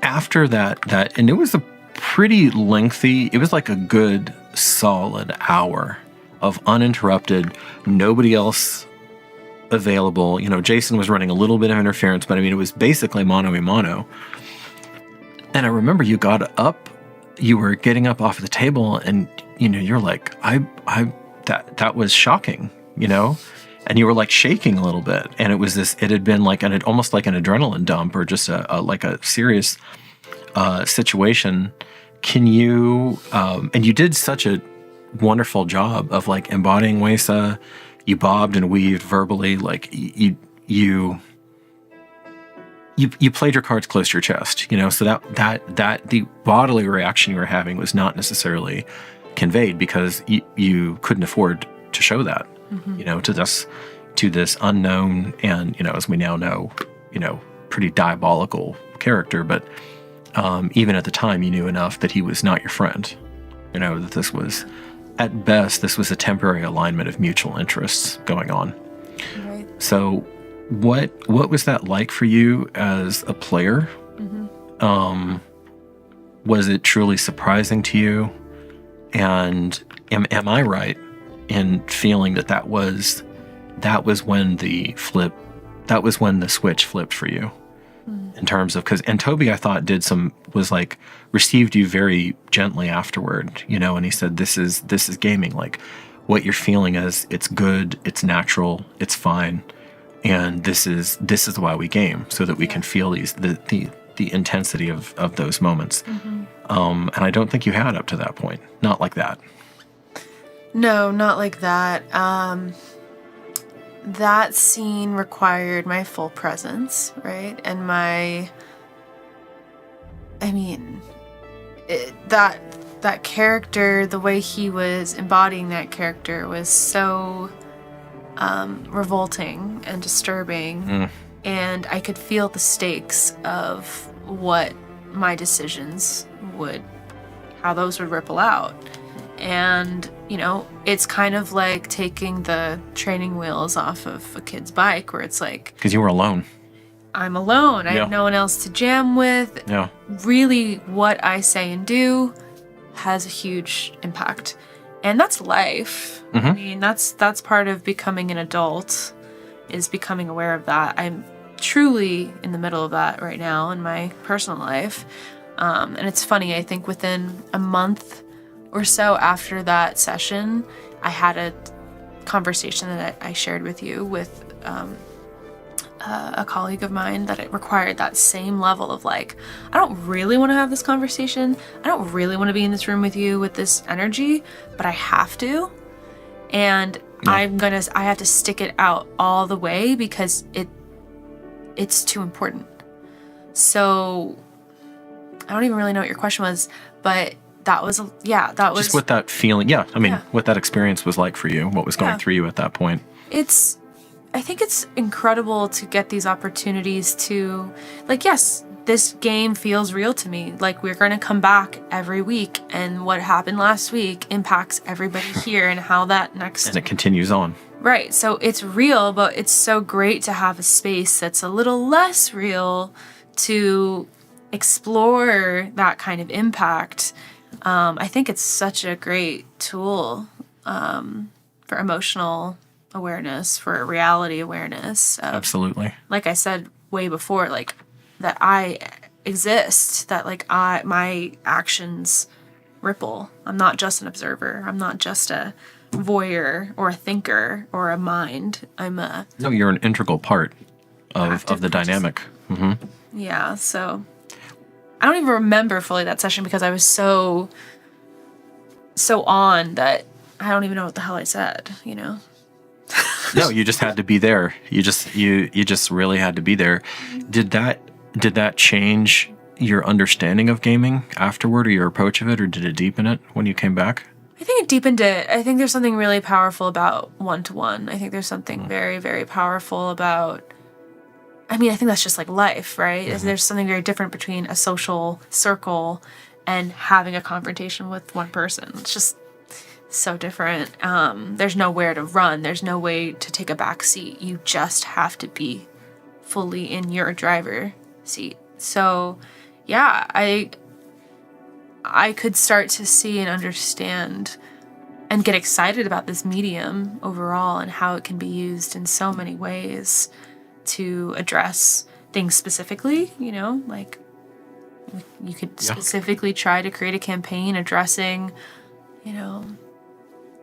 after that, and it was a pretty lengthy. It was like a good solid hour of uninterrupted, nobody else available. Jason was running a little bit of interference, but I mean, it was basically mano a mano. And I remember you were getting up off the table, and you're like, that was shocking, and you were like shaking a little bit, and it had been like almost like an adrenaline dump, or just a serious situation. Can you and you did such a wonderful job of embodying Weisa. You bobbed and weaved verbally, you played your cards close to your chest, so that the bodily reaction you were having was not necessarily conveyed because you couldn't afford to show that, to this unknown and, as we now know, pretty diabolical character. But even at the time, you knew enough that he was not your friend, that this was, at best, this was a temporary alignment of mutual interests going on. Right. So what was that like for you as a player? Mm-hmm. Was it truly surprising to you? And am I right in feeling that was when the switch flipped for you. In terms of, and Toby, I thought received you very gently afterward, and he said, this is gaming. Like, what you're feeling is, it's good, it's natural, it's fine. And this is why we game, so that we can feel the intensity of those moments. And I don't think you had up to that point. Not like that. No, not like that. That scene required my full presence, right? And that character, the way he was embodying that character was so revolting and disturbing. And I could feel the stakes of what my decisions how those would ripple out. And, it's kind of like taking the training wheels off of a kid's bike, where it's like... Because you were alone. I'm alone. I have no one else to jam with. Yeah. Really, what I say and do has a huge impact. And that's life. I mean, that's part of becoming an adult, is becoming aware of that. I'm truly in the middle of that right now in my personal life. And it's funny, I think within a month or so after that session, I had a conversation that I shared with you with a colleague of mine, that it required that same level of like, I don't really want to have this conversation. I don't really want to be in this room with you with this energy, but I have to. And I have to stick it out all the way, because it's too important. So I don't even really know what your question was, but that was just what that feeling. Yeah. I mean, what that experience was like for you, what was going through you at that point. I think it's incredible to get these opportunities to, like, yes, this game feels real to me. Like, we're going to come back every week, and what happened last week impacts everybody here, and how that next... And it continues on. Right. So it's real, but it's so great to have a space that's a little less real to explore that kind of impact. I think it's such a great tool for emotional awareness, for reality awareness. Absolutely. Like I said way before, like, that I exist, that like my actions ripple. I'm not just an observer. I'm not just a voyeur or a thinker or a mind. No, you're an integral part of the dynamic. Yeah, so I don't even remember fully that session, because I was so on that I don't even know what the hell I said, No, you just had to be there. You just really had to be there. Did that change your understanding of gaming afterward, or your approach of it, or did it deepen it when you came back? I think it deepened it. I think there's something really powerful about one-to-one. I think there's something very, very powerful about... I think that's just like life, right? There's something very different between a social circle and having a confrontation with one person. It's just so different. There's nowhere to run. There's no way to take a back seat. You just have to be fully in your driver seat. So, yeah, I could start to see and understand and get excited about this medium overall, and how it can be used in so many ways to address things specifically, like you could specifically try to create a campaign addressing,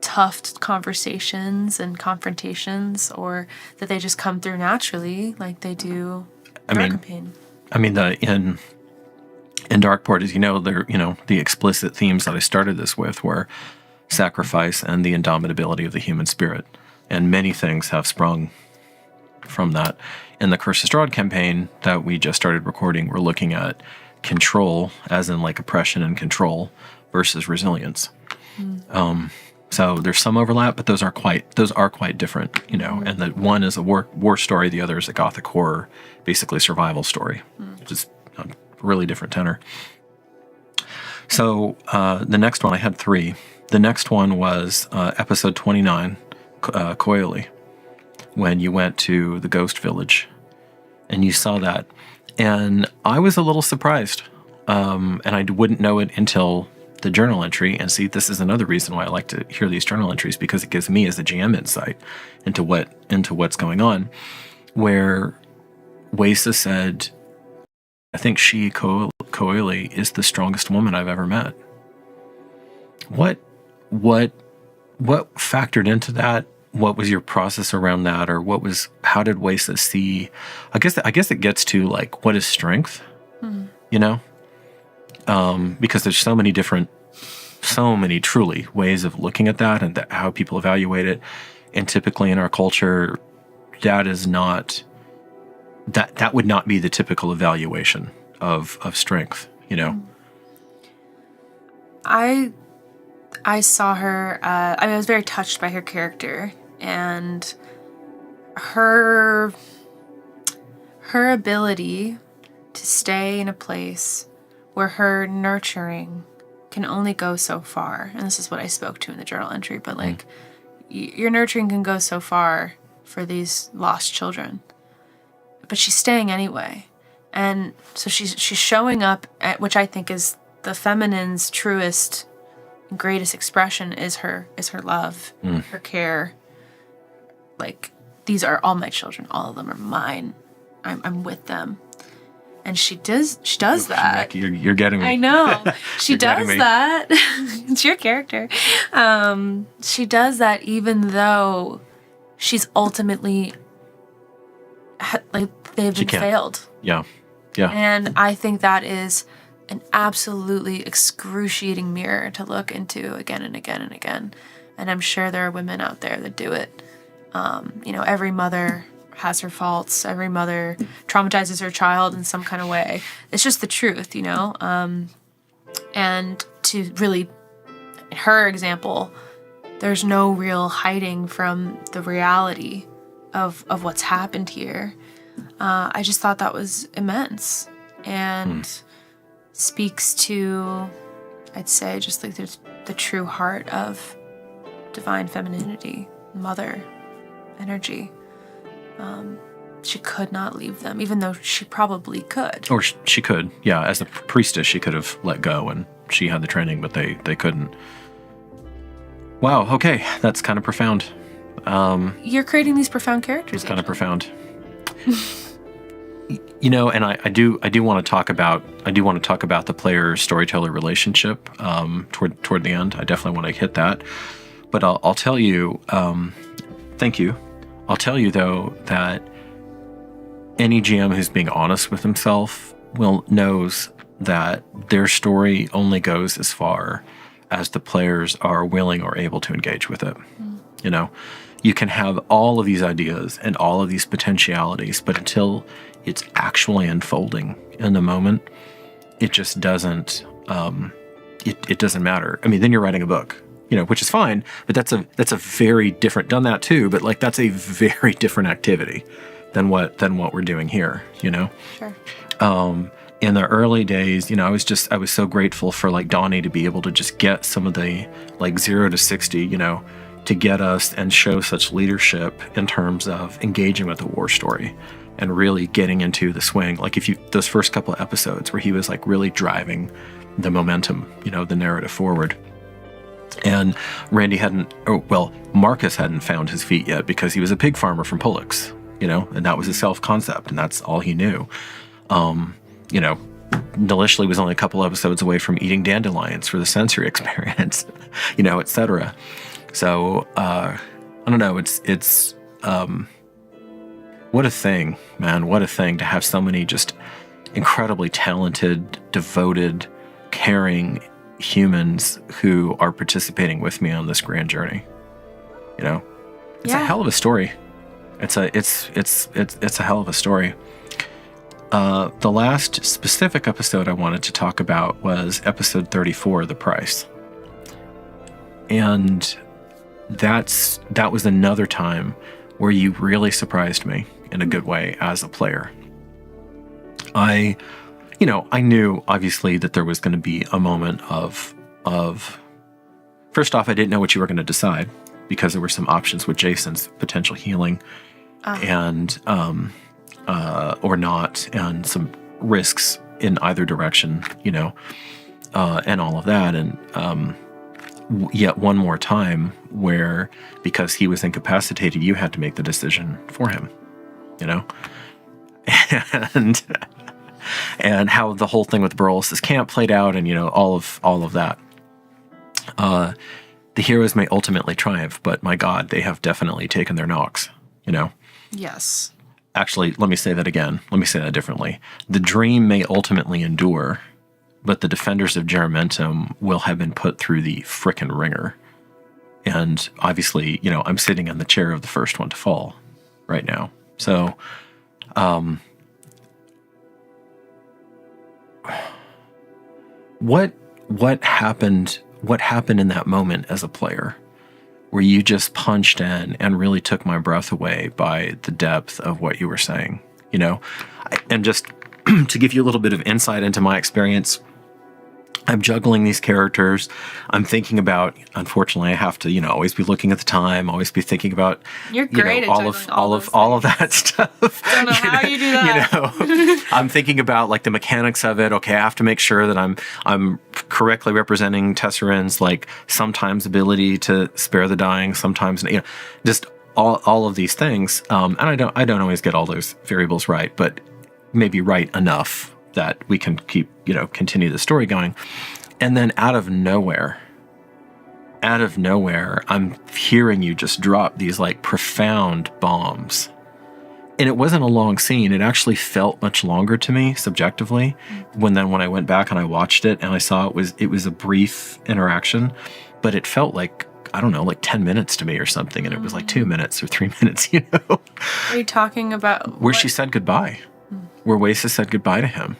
tough conversations and confrontations, or that they just come through naturally like they do in our campaign. In Darkeport, as the explicit themes that I started this with were sacrifice and the indomitability of the human spirit, and many things have sprung from that. In the Curse of Strahd campaign that we just started recording, we're looking at control, as in like oppression and control, versus resilience. So there's some overlap, but those are quite different, and the one is a war story, the other is a gothic horror, basically survival story, which is a really different tenor. So the next one, I had 3. The next one was episode 29, Coyoli, when you went to the ghost village and you saw that. And I was a little surprised, and I wouldn't know it until the journal entry, and see, this is another reason why I like to hear these journal entries, because it gives me as a GM insight into what's going on, where Weisa said, I think she, Koili, is the strongest woman I've ever met. What factored into that? What was your process around that? Or how did Weisa see? I guess it gets to like, what is strength? You know? Because there's so many truly ways of looking at that, and how people evaluate it. And typically in our culture, that is not, that would not be the typical evaluation of strength, you know? I saw her, I was very touched by her character and her ability to stay in a place where her nurturing can only go so far. And this is what I spoke to in the journal entry, but like, your nurturing can go so far for these lost children, but she's staying anyway. And so she's showing up at, which I think is the feminine's truest and greatest expression, is her love, her care. Like, these are all my children. All of them are mine. I'm with them. And she does that. You're getting me. I know. She does that. It's your character. She does that even though she's ultimately, like, they've been failed. Yeah. Yeah. And I think that is an absolutely excruciating mirror to look into again and again and again. And I'm sure there are women out there that do it. Every mother has her faults. Every mother traumatizes her child in some kind of way. It's just the truth, you know? And to really, in her example, there's no real hiding from the reality of what's happened here. I just thought that was immense and speaks to, I'd say, just like the true heart of divine femininity, mother energy. She could not leave them, even though she probably could. Or she could, yeah. As a priestess, she could have let go, and she had the training, but they couldn't. Wow. Okay, that's kind of profound. You're creating these profound characters. It's kind of profound. You know, and I do want to talk about the player storyteller relationship toward the end. I definitely want to hit that, but I'll tell you. Thank you. I'll tell you though that any GM who's being honest with himself knows that their story only goes as far as the players are willing or able to engage with it. You know, you can have all of these ideas and all of these potentialities, but until it's actually unfolding in the moment, it just doesn't. It doesn't matter. I mean, then you're writing a book, you know, which is fine, but that's a very different. Done that too, but like that's a very different activity than what we're doing here. You know. Sure. In the early days, you know, I was so grateful for like Donnie to be able to just get some of the like 0 to 60, you know, to get us and show such leadership in terms of engaging with the war story and really getting into the swing. Like those first couple of episodes where he was like really driving the momentum, you know, the narrative forward. And Marcus hadn't found his feet yet because he was a pig farmer from Pollux, you know, and that was his self-concept and that's all he knew. You know, Delishley was only a couple episodes away from eating dandelions for the sensory experience, you know, etc. So, I don't know, it's what a thing, man, what a thing to have so many just incredibly talented, devoted, caring humans who are participating with me on this grand journey. You know, it's a hell of a story. It's a hell of a story. The last specific episode I wanted to talk about was episode 34, The Price. And that was another time where you really surprised me in a good way as a player. I knew obviously that there was going to be a moment of first off, I didn't know what you were going to decide because there were some options with Jason's potential healing and or not, and some risks in either direction, you know. and all of that. And yet one more time where, because he was incapacitated, you had to make the decision for him, you know? And how the whole thing with Burles' camp played out, and, you know, all of that. The heroes may ultimately triumph, but my God, they have definitely taken their knocks, you know? Yes. Actually, let me say that again. Let me say that differently. The dream may ultimately endure, but the defenders of Geramentum will have been put through the frickin' ringer. And obviously, you know, I'm sitting in the chair of the first one to fall right now. So, what happened in that moment as a player where you just punched in and really took my breath away by the depth of what you were saying, you know? And just to give you a little bit of insight into my experience, I'm juggling these characters. I'm thinking about, unfortunately, I have to, you know, always be looking at the time, always be thinking about, You're great at all of that stuff. Don't know how you do that. You know, I'm thinking about like the mechanics of it. Okay, I have to make sure that I'm correctly representing Tesserin's like sometimes ability to spare the dying, sometimes, you know, just all of these things. And I don't always get all those variables right, but maybe right enough that we can keep, you know, continue the story going. And then out of nowhere, I'm hearing you just drop these like profound bombs. And it wasn't a long scene. It actually felt much longer to me subjectively when I went back and I watched it and I saw it was a brief interaction, but it felt like, I don't know, like 10 minutes to me or something. And it was like 2 minutes or 3 minutes, you know? Are you talking about where she said goodbye, where Weisa said goodbye to him?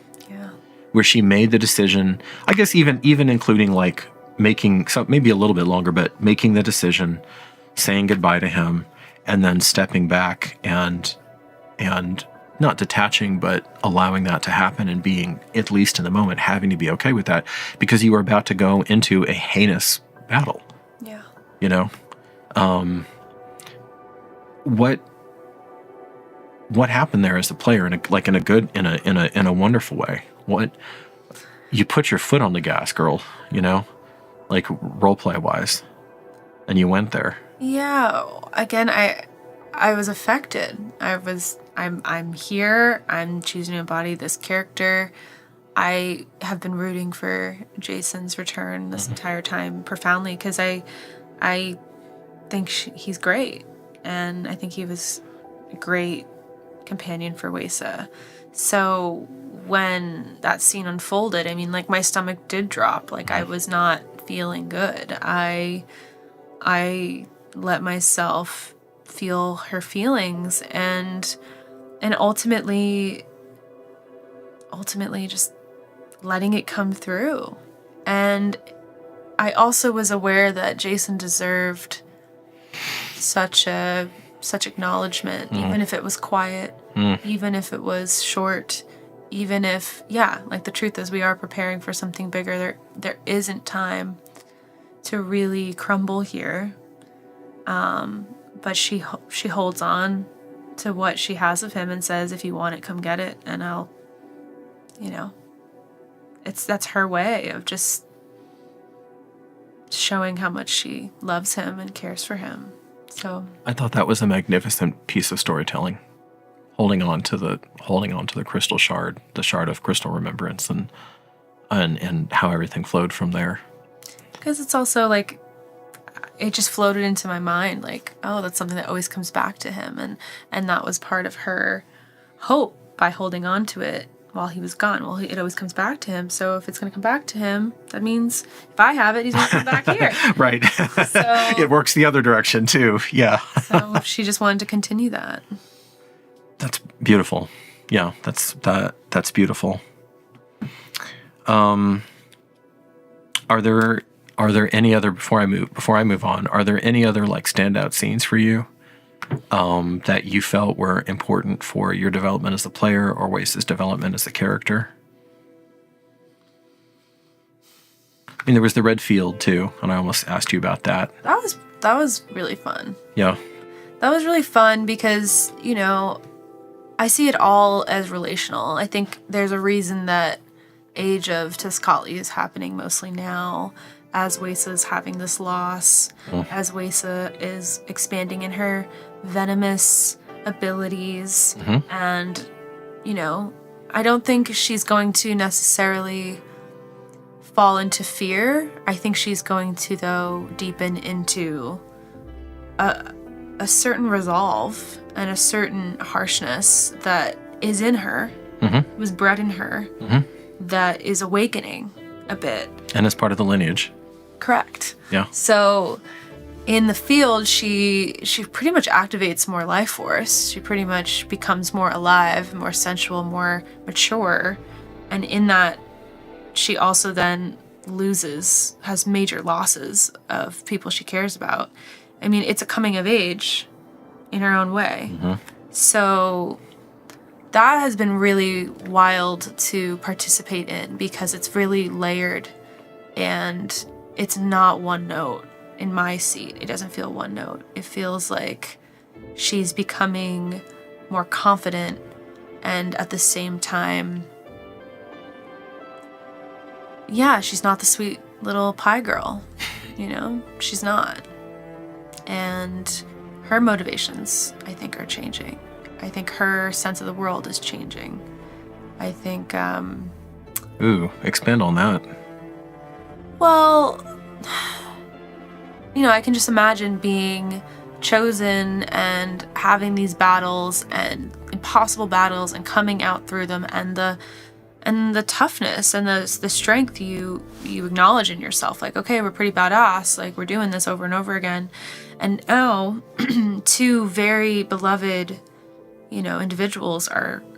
Where she made the decision, I guess even including like making, so maybe a little bit longer, but making the decision, saying goodbye to him, and then stepping back and not detaching, but allowing that to happen and being, at least in the moment, having to be okay with that because you were about to go into a heinous battle. Yeah. You know? What happened there as a player in a wonderful way? What, you put your foot on the gas, girl, you know, like roleplay wise, and you went there. Yeah. Again, I was affected. I'm here. I'm choosing to embody this character. I have been rooting for Jason's return this entire time profoundly because I think he's great, and I think he was a great companion for Weisa. So when that scene unfolded, I mean, like, my stomach did drop. Like, I was not feeling good. I let myself feel her feelings and ultimately just letting it come through. And I also was aware that Jason deserved such acknowledgement, even if it was quiet, even if it was short, even if, like, the truth is we are preparing for something bigger. There isn't time to really crumble here. But she holds on to what she has of him and says, if you want it, come get it. And I'll, you know, that's her way of just showing how much she loves him and cares for him. So I thought that was a magnificent piece of storytelling. Holding on to the crystal shard, the shard of crystal remembrance, and how everything flowed from there. Because it's also like, it just floated into my mind, like, oh, that's something that always comes back to him, and that was part of her hope by holding on to it while he was gone. Well, it always comes back to him, so if it's going to come back to him, that means if I have it, he's going to come back here. Right. So it works the other direction too. Yeah. So she just wanted to continue that. That's beautiful. Yeah, that's beautiful. Are there any other, before I move on, are there any other like standout scenes for you that you felt were important for your development as a player or Weisa's development as a character? I mean, there was the red field too, and I almost asked you about that. That was really fun. Yeah. That was really fun because, you know, I see it all as relational. I think there's a reason that age of Tiscali is happening mostly now, as Weisa's having this loss, as Weisa is expanding in her venomous abilities. And, you know, I don't think she's going to necessarily fall into fear. I think she's going to, though, deepen into a certain resolve and a certain harshness that is in her, was bred in her, that is awakening a bit. And as part of the lineage. Correct. Yeah. So in the field, she pretty much activates more life force. She pretty much becomes more alive, more sensual, more mature. And in that, she also then has major losses of people she cares about. I mean, it's a coming of age in her own way. So that has been really wild to participate in because it's really layered and it's not one note in my seat. It doesn't feel one note. It feels like she's becoming more confident and at the same time, yeah, she's not the sweet little pie girl, you know? She's not. And her motivations, I think, are changing. I think her sense of the world is changing. I think, Ooh, expand on that. Well, you know, I can just imagine being chosen and having these battles and impossible battles and coming out through them, and the toughness and the strength you acknowledge in yourself. Like, okay, we're pretty badass. Like, we're doing this over and over again. And now, two very beloved, you know, individuals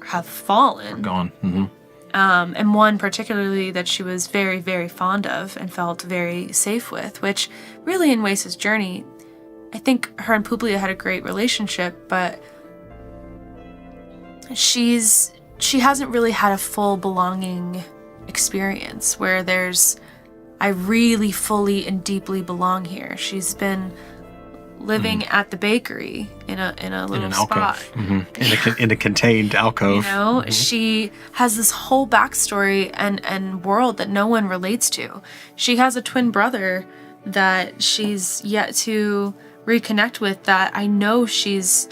have fallen. Gone. And one particularly that she was very, very fond of and felt very safe with, which really in Weisa's journey, I think her and Publia had a great relationship, but she hasn't really had a full belonging experience where I really fully and deeply belong here. She's been living at the bakery in a little spot. In a contained alcove. You know, she has this whole backstory and world that no one relates to. She has a twin brother that she's yet to reconnect with that I know she's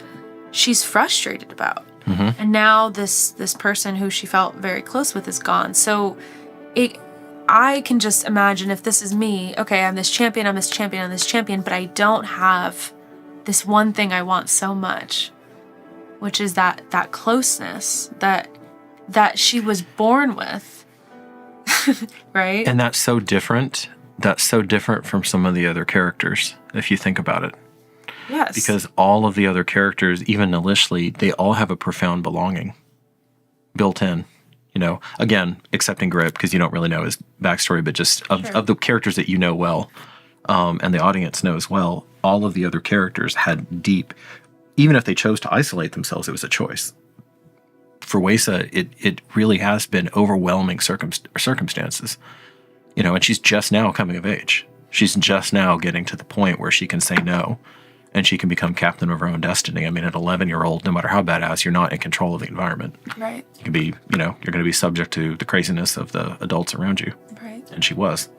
frustrated about. And now this person who she felt very close with is gone. So I can just imagine if this is me, okay, I'm this champion, but I don't have this one thing I want so much, which is that closeness that she was born with, right? And that's so different. That's so different from some of the other characters, if you think about it. Yes. Because all of the other characters, even initially, they all have a profound belonging built in. You know, again, excepting Grip, because you don't really know his backstory, but just of the characters that you know well, and the audience knows well, all of the other characters had deep, even if they chose to isolate themselves, it was a choice. For Weisa, it really has been overwhelming circumstances. You know, and she's just now coming of age. She's just now getting to the point where she can say no, and she can become captain of her own destiny. I mean, at 11-year-old, no matter how badass, you're not in control of the environment. Right. You can be, you know, you're going to be subject to the craziness of the adults around you. Right. And she was.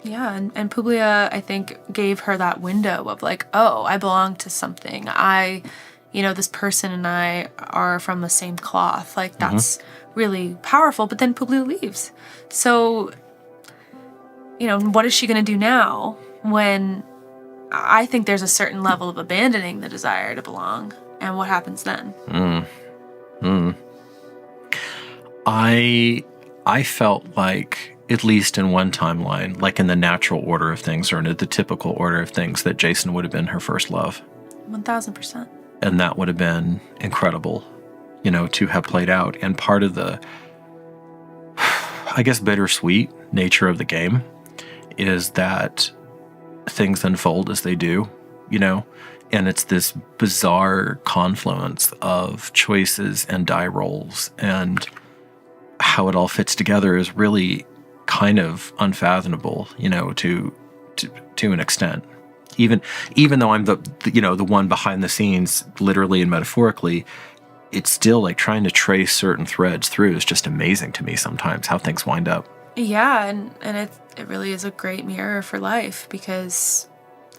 Yeah, and Publia, I think, gave her that window of like, oh, I belong to something. This person and I are from the same cloth. Like, that's really powerful. But then Publia leaves. So, you know, what is she going to do now when I think there's a certain level of abandoning the desire to belong? And what happens then? I felt like, at least in one timeline, like in the natural order of things or in the typical order of things, that Jason would have been her first love. 1000%. And that would have been incredible, you know, to have played out. And part of the, I guess, bittersweet nature of the game is that things unfold as they do, you know, and it's this bizarre confluence of choices and die rolls, and how it all fits together is really kind of unfathomable, you know, to an extent. Even though I'm the one behind the scenes, literally and metaphorically, it's still like trying to trace certain threads through is just amazing to me sometimes how things wind up. Yeah, and it really is a great mirror for life, because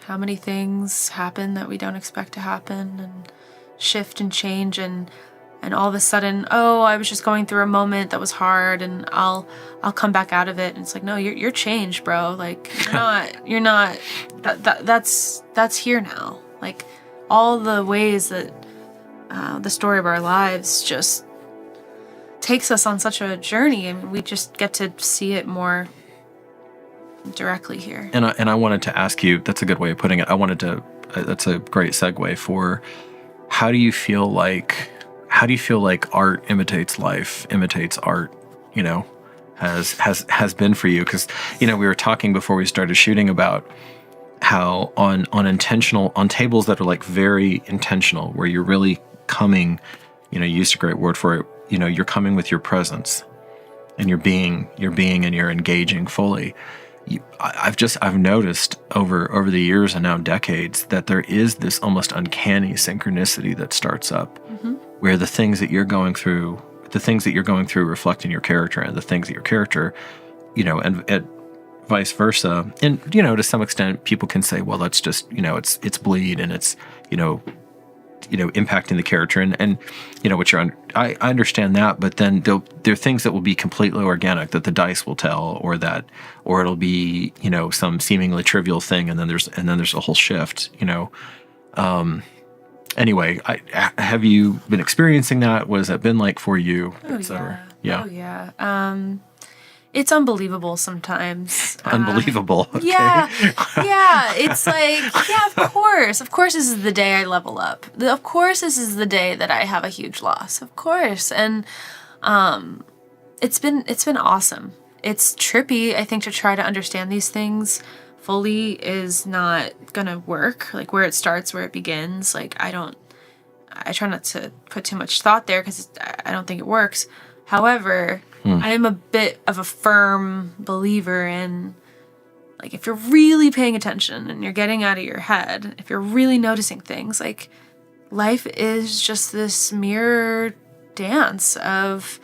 how many things happen that we don't expect to happen, and shift and change, and all of a sudden, oh, I was just going through a moment that was hard, and I'll come back out of it, and it's like, no, you're changed, bro. Like, you're not that's here now. Like, all the ways that the story of our lives just takes us on such a journey, and we just get to see it more directly here. And I wanted to ask you, that's a good way of putting it. That's a great segue for, how do you feel like art imitates life, imitates art, has been for you? Because, we were talking before we started shooting about how on tables that are like very intentional, where you're really coming, you used a great word for it, you're coming with your presence, and you're being and you're engaging fully. I've noticed over the years and now decades that there is this almost uncanny synchronicity that starts up, where the things that you're going through reflect in your character, and the things that your character, and vice versa. And, to some extent people can say, well, that's just, it's bleed, and it's, impacting the character, and what I understand that, but then there are things that will be completely organic, that the dice will tell, or it'll be, some seemingly trivial thing, and then there's a whole shift, anyway, have you been experiencing that? What has that been like for you, etc.? Oh yeah. It's unbelievable sometimes. Unbelievable. Okay. Yeah. It's like, of course this is the day I level up. Of course this is the day that I have a huge loss. Of course. And it's been awesome. It's trippy, I think, to try to understand these things fully is not gonna work. Like, where it starts, where it begins. Like, I try not to put too much thought there, because I don't think it works. However, I am a bit of a firm believer in, like, if you're really paying attention and you're getting out of your head, if you're really noticing things, like, life is just this mirror dance of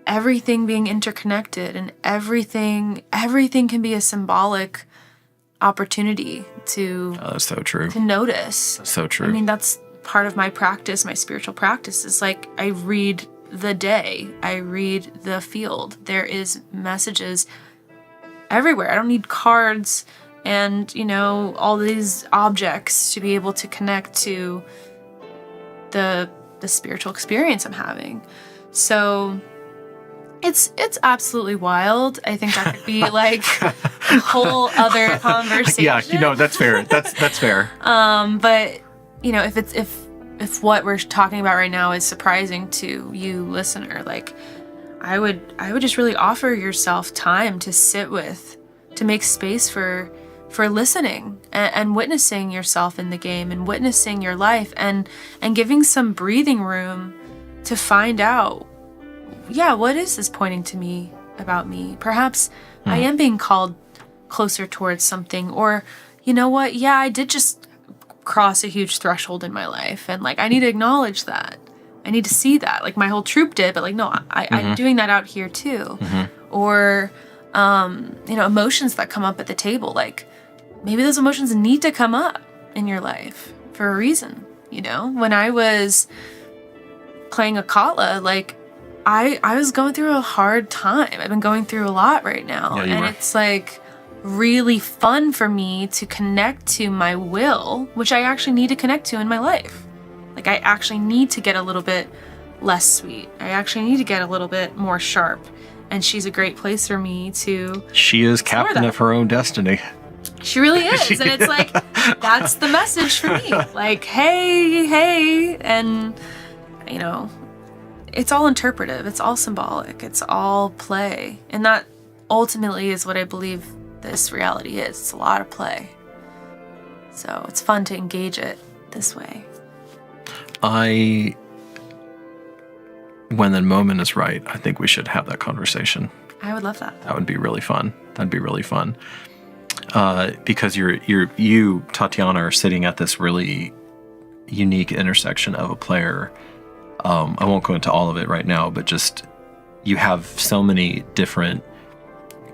everything being interconnected, and everything can be a symbolic opportunity to that's so true. To notice. That's so true. I mean, that's part of my practice, my spiritual practice, is like, I read the day, I read the field. There is messages everywhere. I don't need cards and, all these objects to be able to connect to the spiritual experience I'm having. So it's absolutely wild. I think that could be like a whole other conversation. Yeah, that's fair. That's fair. But if what we're talking about right now is surprising to you, listener, like, I would just really offer yourself time to sit with, to make space for listening and witnessing yourself in the game, and witnessing your life, and giving some breathing room to find out, what is this pointing to me about me? Perhaps I am being called closer towards something, or, I did just cross a huge threshold in my life, and like, I need to acknowledge that. I need to see that, like my whole troop did, but like, no, I'm doing that out here too. Or emotions that come up at the table, like, maybe those emotions need to come up in your life for a reason. When I was playing Akala, like, I was going through a hard time. I've been going through a lot right now, and it's like really fun for me to connect to my will, which I actually need to connect to in my life. Like, I actually need to get a little bit less sweet. I actually need to get a little bit more sharp. And she's a great place for me to... She is captain of her own destiny. She really is. And it's like, that's the message for me. Like, hey. And, it's all interpretive. It's all symbolic. It's all play. And that ultimately is what I believe this reality is. It's a lot of play. So it's fun to engage it this way. When the moment is right, I think we should have that conversation. I would love that. That would be really fun. That'd be really fun. Because you, Tatiana, are sitting at this really unique intersection of a player I won't go into all of it right now, but just you have so many different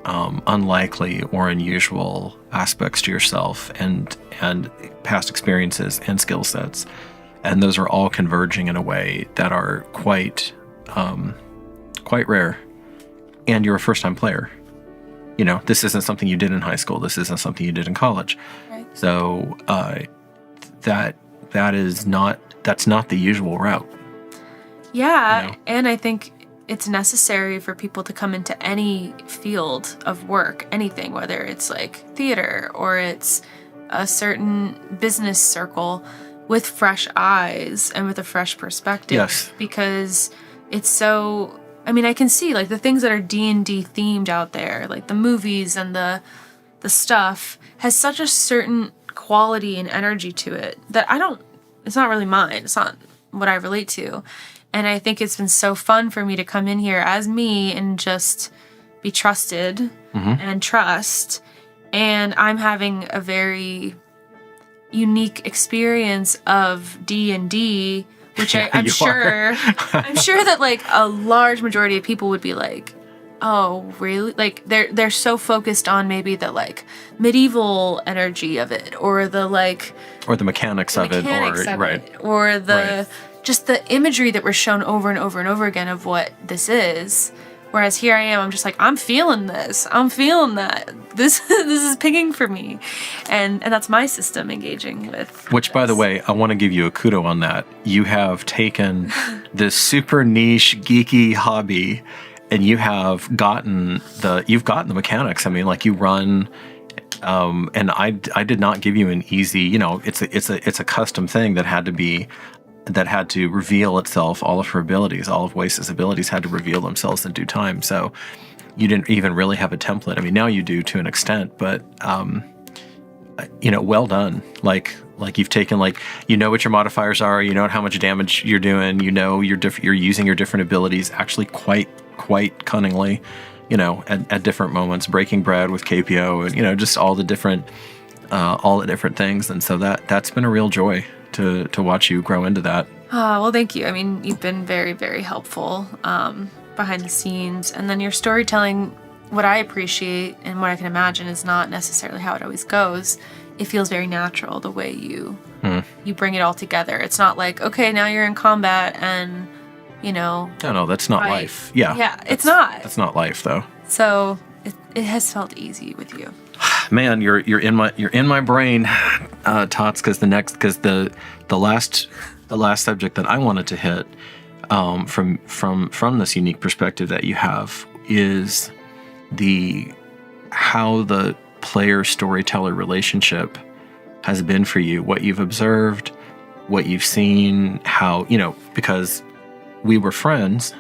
unlikely or unusual aspects to yourself and past experiences and skill sets, and those are all converging in a way that are quite rare. And you're a first-time player. You know, this isn't something you did in high school. This isn't something you did in college. Right. So that's not the usual route. Yeah, You know? and I think it's necessary for people to come into any field of work, anything, whether it's like theater or it's a certain business circle, with fresh eyes and with a fresh perspective. Yes. Because it's so, I mean, I can see like the things that are D&D themed out there, like the movies and the stuff has such a certain quality and energy to it that it's not really mine. It's not what I relate to. And I think it's been so fun for me to come in here as me and just be trusted and trust. And I'm having a very unique experience of D&D, which I'm sure that like a large majority of people would be like, oh, really? Like they're so focused on maybe the like medieval energy of it, or the like, or the mechanics of it, or the just the imagery that we're shown over and over and over again of what this is. Whereas here I am, I'm just like, I'm feeling this. I'm feeling that. This is pinging for me. And that's my system engaging with. Which, by the way, I want to give you a kudo on that. You have taken this super niche, geeky hobby, and you've gotten the mechanics. I mean, like you run, and I did not give you an easy, you know, it's a custom thing that had to reveal itself. All of her abilities, all of Weisa's abilities had to reveal themselves in due time. So you didn't even really have a template. I mean, now you do to an extent, but you know, well done. Like you've taken, like, you know what your modifiers are, you know how much damage you're doing, you know you're using your different abilities actually quite cunningly, you know, at different moments, breaking bread with KPO, and you know, just all the different things. And so that's been a real joy to watch you grow into that. Well, thank you. I mean, you've been very, very helpful behind the scenes. And then your storytelling, what I appreciate and what I can imagine is not necessarily how it always goes. It feels very natural the way you bring it all together. It's not like, okay, now you're in combat and, you know. No, that's not life. Yeah, it's not. That's not life, though. So it has felt easy with you. Man, you're in my brain, Tots, because the last subject that I wanted to hit from this unique perspective that you have is how the player storyteller relationship has been for you, what you've observed, what you've seen, how, you know, because we were friends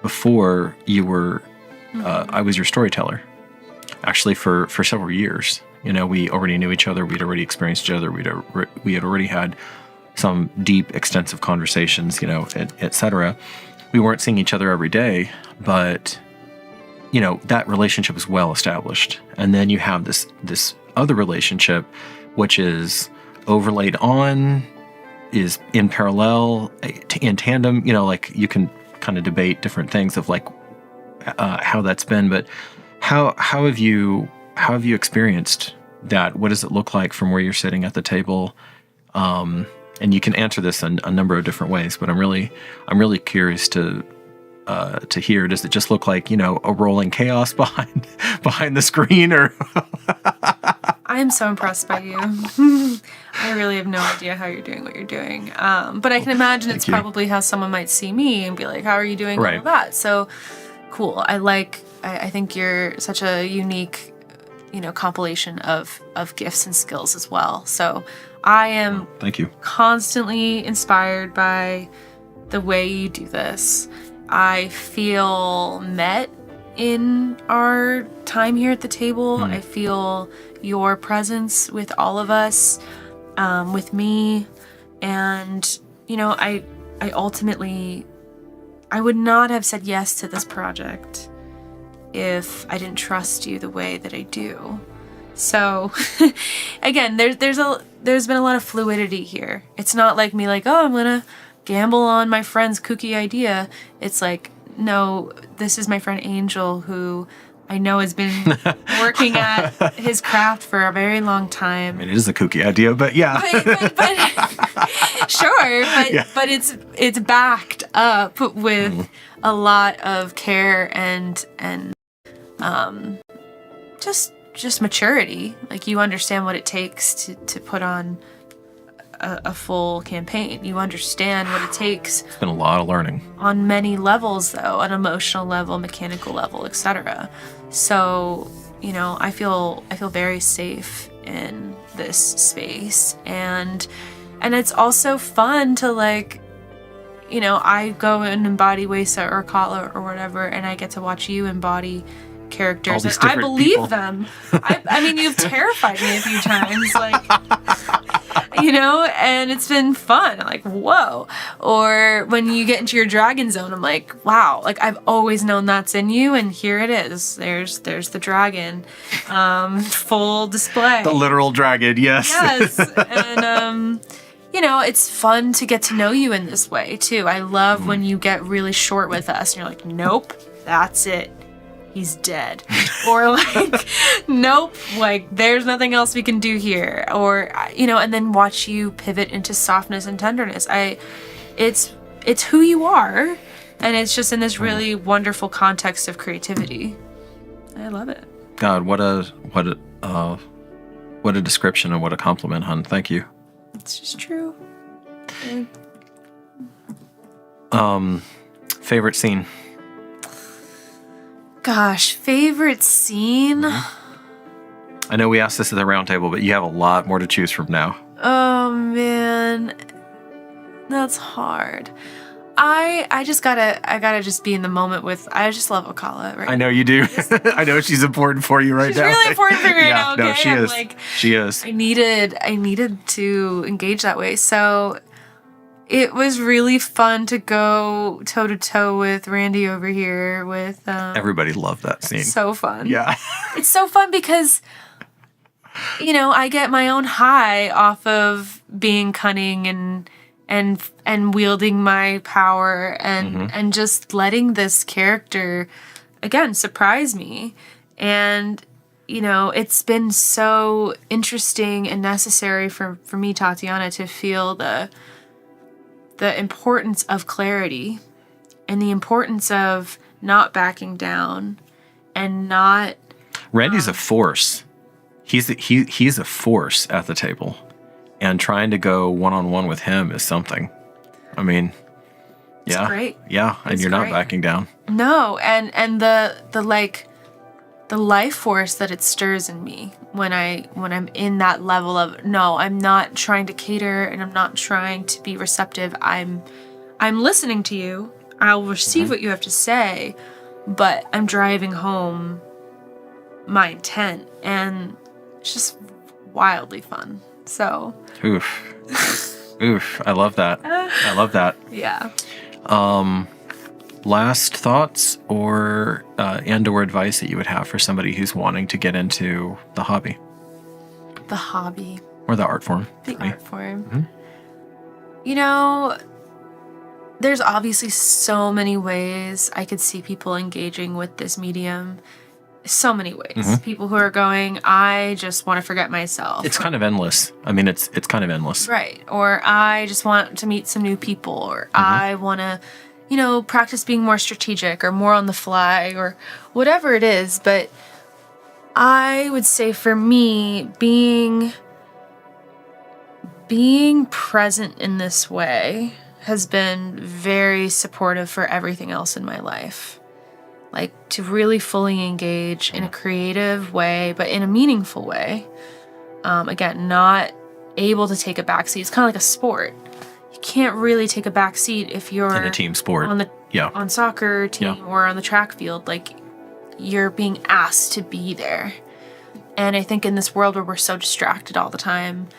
before you were I was your storyteller. Actually, for several years, you know, we already knew each other. We'd already experienced each other. We had already had some deep, extensive conversations, you know, et cetera. We weren't seeing each other every day, but, you know, that relationship is well established. And then you have this other relationship, which is overlaid on, is in parallel, in tandem. You know, like you can kind of debate different things of like how that's been, but how have you experienced that? What does it look like from where you're sitting at the table? And you can answer this in a number of different ways, but I'm really curious to hear. Does it just look like, you know, a rolling chaos behind the screen, or? I am so impressed by you. I really have no idea how you're doing what you're doing. But I can imagine it's probably how someone might see me and be like, how are you doing all of that? So cool. I think you're such a unique, you know, compilation of gifts and skills as well. So I am thank you. Constantly inspired by the way you do this. I feel met in our time here at the table. I feel your presence with all of us, with me. And, you know, I ultimately, I would not have said yes to this project if I didn't trust you the way that I do. So again, there's been a lot of fluidity here. It's not like me like, oh, I'm gonna gamble on my friend's kooky idea. It's like, no, this is my friend Angel, who I know has been working at his craft for a very long time. I mean, it is a kooky idea, but yeah. but sure, but it's backed up with a lot of care and just maturity. Like, you understand what it takes to put on a full campaign. You understand what it takes. It's been a lot of learning. On many levels, though, an emotional level, mechanical level, etc. So, you know, I feel very safe in this space. And it's also fun to, like, you know, I go and embody Weisa or Kala or whatever, and I get to watch you embody characters, and I believe people. Them. I mean, you've terrified me a few times, like, you know, and it's been fun. Like, whoa. Or when you get into your dragon zone, I'm like, wow, like, I've always known that's in you, and here it is. There's the dragon, full display. The literal dragon, yes. Yes, and you know, it's fun to get to know you in this way too. I love when you get really short with us, and you're like, nope, that's it. He's dead. Or like, nope, like, there's nothing else we can do here. Or, you know, and then watch you pivot into softness and tenderness. It's who you are, and it's just in this really wonderful context of creativity. I love it. God, what a description and what a compliment, hon. Thank you. It's just true. Favorite scene? Gosh, favorite scene? I know we asked this at the round table, but you have a lot more to choose from now. Oh, man. That's hard. I gotta just be in the moment with, I just love Akala right I know you do. I know she's important for you right now. She's really important for me right now, okay? No, she is. Like, she is. I needed to engage that way. So it was really fun to go toe to toe with Randy over here with everybody loved that scene. So fun. Yeah. It's so fun because, you know, I get my own high off of being cunning and wielding my power and just letting this character again surprise me. And, you know, it's been so interesting and necessary for me, Tatiana, to feel the importance of clarity and the importance of not backing down and not. Randy's a force. He's a force at the table, and trying to go one-on-one with him is something. I mean, yeah, it's great. Yeah, and it's you're great. Not backing down. No, and the life force that it stirs in me when I'm in that level of, no, I'm not trying to cater and I'm not trying to be receptive. I'm listening to you. I'll receive what you have to say, but I'm driving home my intent, and it's just wildly fun. So oof, I love that. I love that. Yeah. Last thoughts or advice that you would have for somebody who's wanting to get into the hobby? The hobby. Or the art form. The art form. You know, there's obviously so many ways I could see people engaging with this medium. So many ways. People who are going, I just want to forget myself. It's kind of endless. I mean, it's kind of endless. Right. Or I just want to meet some new people. Or I want to, you know, practice being more strategic or more on the fly or whatever it is. But I would say for me, being present in this way has been very supportive for everything else in my life. Like, to really fully engage in a creative way, but in a meaningful way. Again, not able to take a backseat. It's kind of like a sport. You can't really take a backseat if you're in a team sport on soccer team or on the track field. Like, you're being asked to be there. And I think in this world where we're so distracted all the time,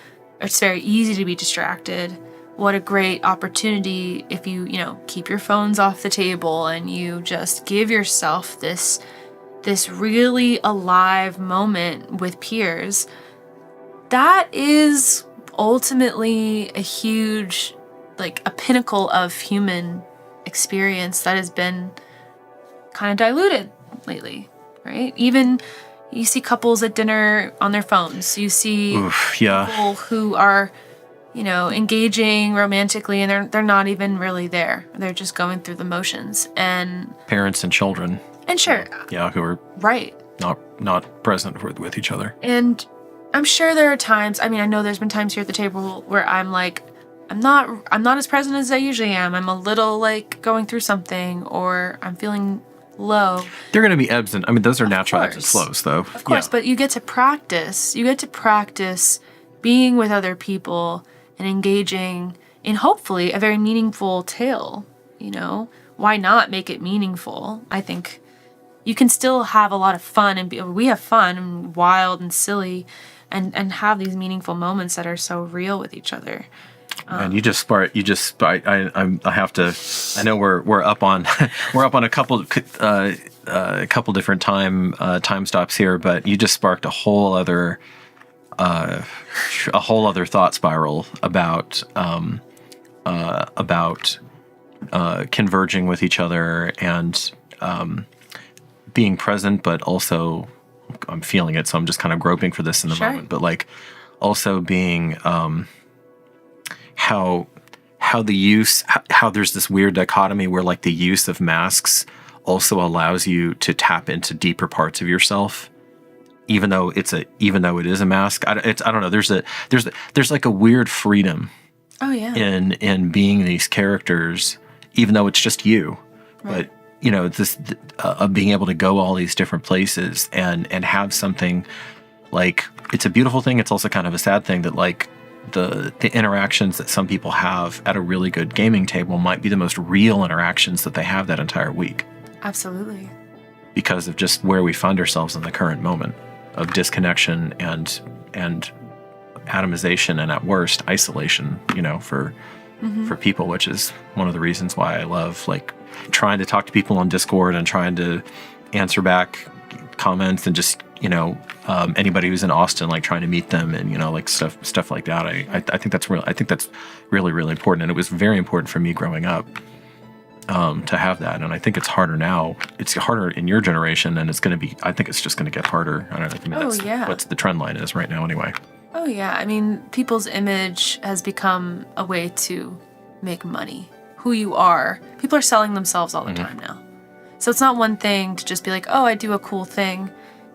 it's very easy to be distracted. What a great opportunity if you keep your phones off the table and you just give yourself this really alive moment with peers. That is ultimately a huge like a pinnacle of human experience that has been kind of diluted lately, right? Even you see couples at dinner on their phones. You see people who are, engaging romantically, and they're not even really there. They're just going through the motions. And parents and children. And sure. Yeah, who are right. Not present with each other. And I'm sure there are times, I know there's been times here at the table where I'm like, I'm not as present as I usually am. I'm a little like going through something, or I'm feeling low. They're going to be ebbs and those are natural ebbs and flows, though. Of course, but you get to practice. You get to practice being with other people and engaging in hopefully a very meaningful tale. Why not make it meaningful? I think you can still have a lot of fun, and we have fun and wild and silly, and have these meaningful moments that are so real with each other. And I have to. I know we're up on we're up on a couple different time stops here, but you just sparked a whole other thought spiral about converging with each other and being present, but also I'm feeling it, so I'm just kind of groping for this in the moment. But like also being how there's this weird dichotomy where like the use of masks also allows you to tap into deeper parts of yourself, even though it is a mask. I don't know. There's like a weird freedom. Oh yeah. In being these characters, even though it's just you, right. But this of being able to go all these different places and have something like, it's a beautiful thing. It's also kind of a sad thing that like the interactions that some people have at a really good gaming table might be the most real interactions that they have that entire week. Absolutely. Because of just where we find ourselves in the current moment of disconnection and atomization and at worst isolation, for people, which is one of the reasons why I love like trying to talk to people on Discord and trying to answer back comments and just, anybody who's in Austin, like trying to meet them and, like stuff like that. I think that's really, really important. And it was very important for me growing up, to have that. And I think it's harder now. It's harder in your generation, and I think it's just going to get harder. I don't know. That's what the trend line is right now anyway. Oh yeah. People's image has become a way to make money. Who you are. People are selling themselves all the time now. So it's not one thing to just be like, oh, I do a cool thing.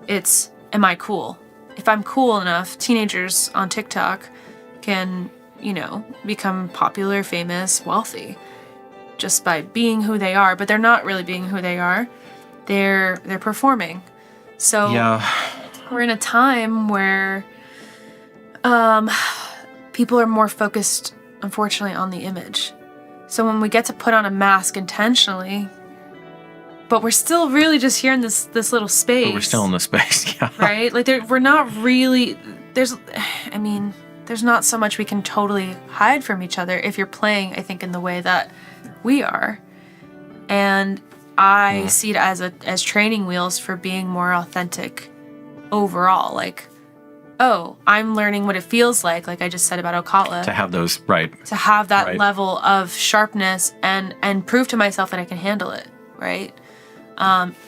It's, am I cool? If I'm cool enough, teenagers on TikTok can, become popular, famous, wealthy just by being who they are. But they're not really being who they are. They're performing. So we're in a time where people are more focused, unfortunately, on the image. So when we get to put on a mask intentionally, but we're still really just here in this little space. But we're still in the space, yeah. Right? Like we're not really, there's not so much we can totally hide from each other if you're playing, I think, in the way that we are. And I see it as training wheels for being more authentic overall. Like, oh, I'm learning what it feels like I just said about Ocala. To have those, right. To have that level of sharpness and prove to myself that I can handle it, right?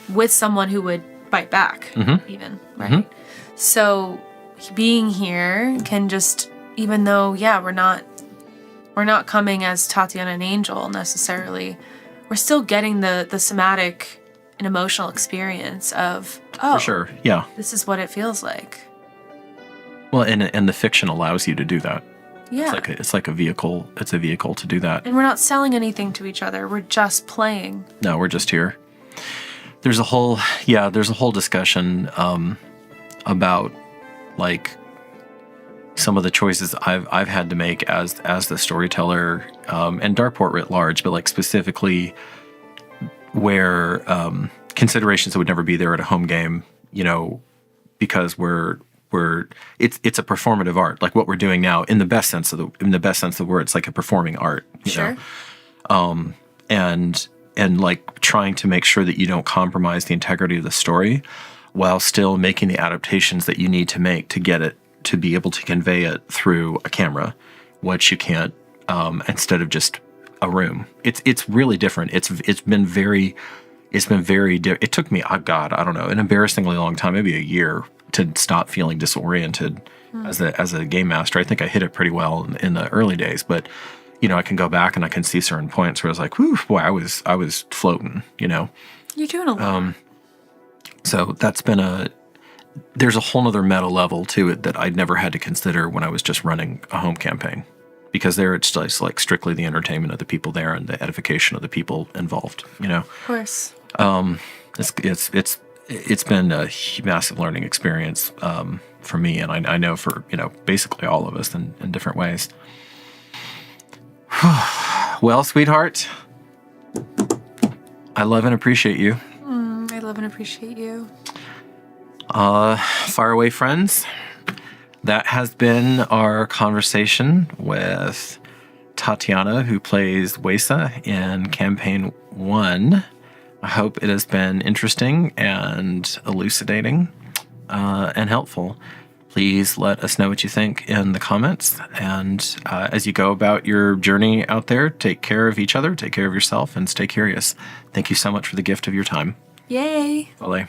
With someone who would bite back, even, right? Mm-hmm. So being here can just, even though, we're not coming as Tatiana and Angel necessarily, we're still getting the somatic and emotional experience of, oh, for sure, yeah. This is what it feels like. Well, and the fiction allows you to do that. Yeah. It's like a vehicle. It's a vehicle to do that. And we're not selling anything to each other. We're just playing. No, we're just here. There's a whole discussion about like some of the choices I've had to make as the storyteller, and Darkeport writ large, but like specifically where considerations that would never be there at a home game, because it's a performative art, like what we're doing now in the best sense of the word. It's like a performing art, you know? And like trying to make sure that you don't compromise the integrity of the story while still making the adaptations that you need to make to get it, to be able to convey it through a camera, which you can't instead of just a room. It's really different. It took me, oh God, I don't know, an embarrassingly long time, maybe a year, to stop feeling disoriented as a game master. I think I hit it pretty well in the early days, but I can go back and I can see certain points where I was like, whew, boy, I was floating, You're doing a lot. So there's a whole nother meta level to it that I'd never had to consider when I was just running a home campaign, because there it's just like strictly the entertainment of the people there and the edification of the people involved, Of course. It's been a massive learning experience for me, and I know for basically all of us in different ways. Well, sweetheart, I love and appreciate you. I love and appreciate you. Faraway friends, that has been our conversation with Tatiana, who plays Weisa in Campaign 1. I hope it has been interesting and elucidating and helpful. Please let us know what you think in the comments. And as you go about your journey out there, take care of each other, take care of yourself, and stay curious. Thank you so much for the gift of your time. Yay. Bye.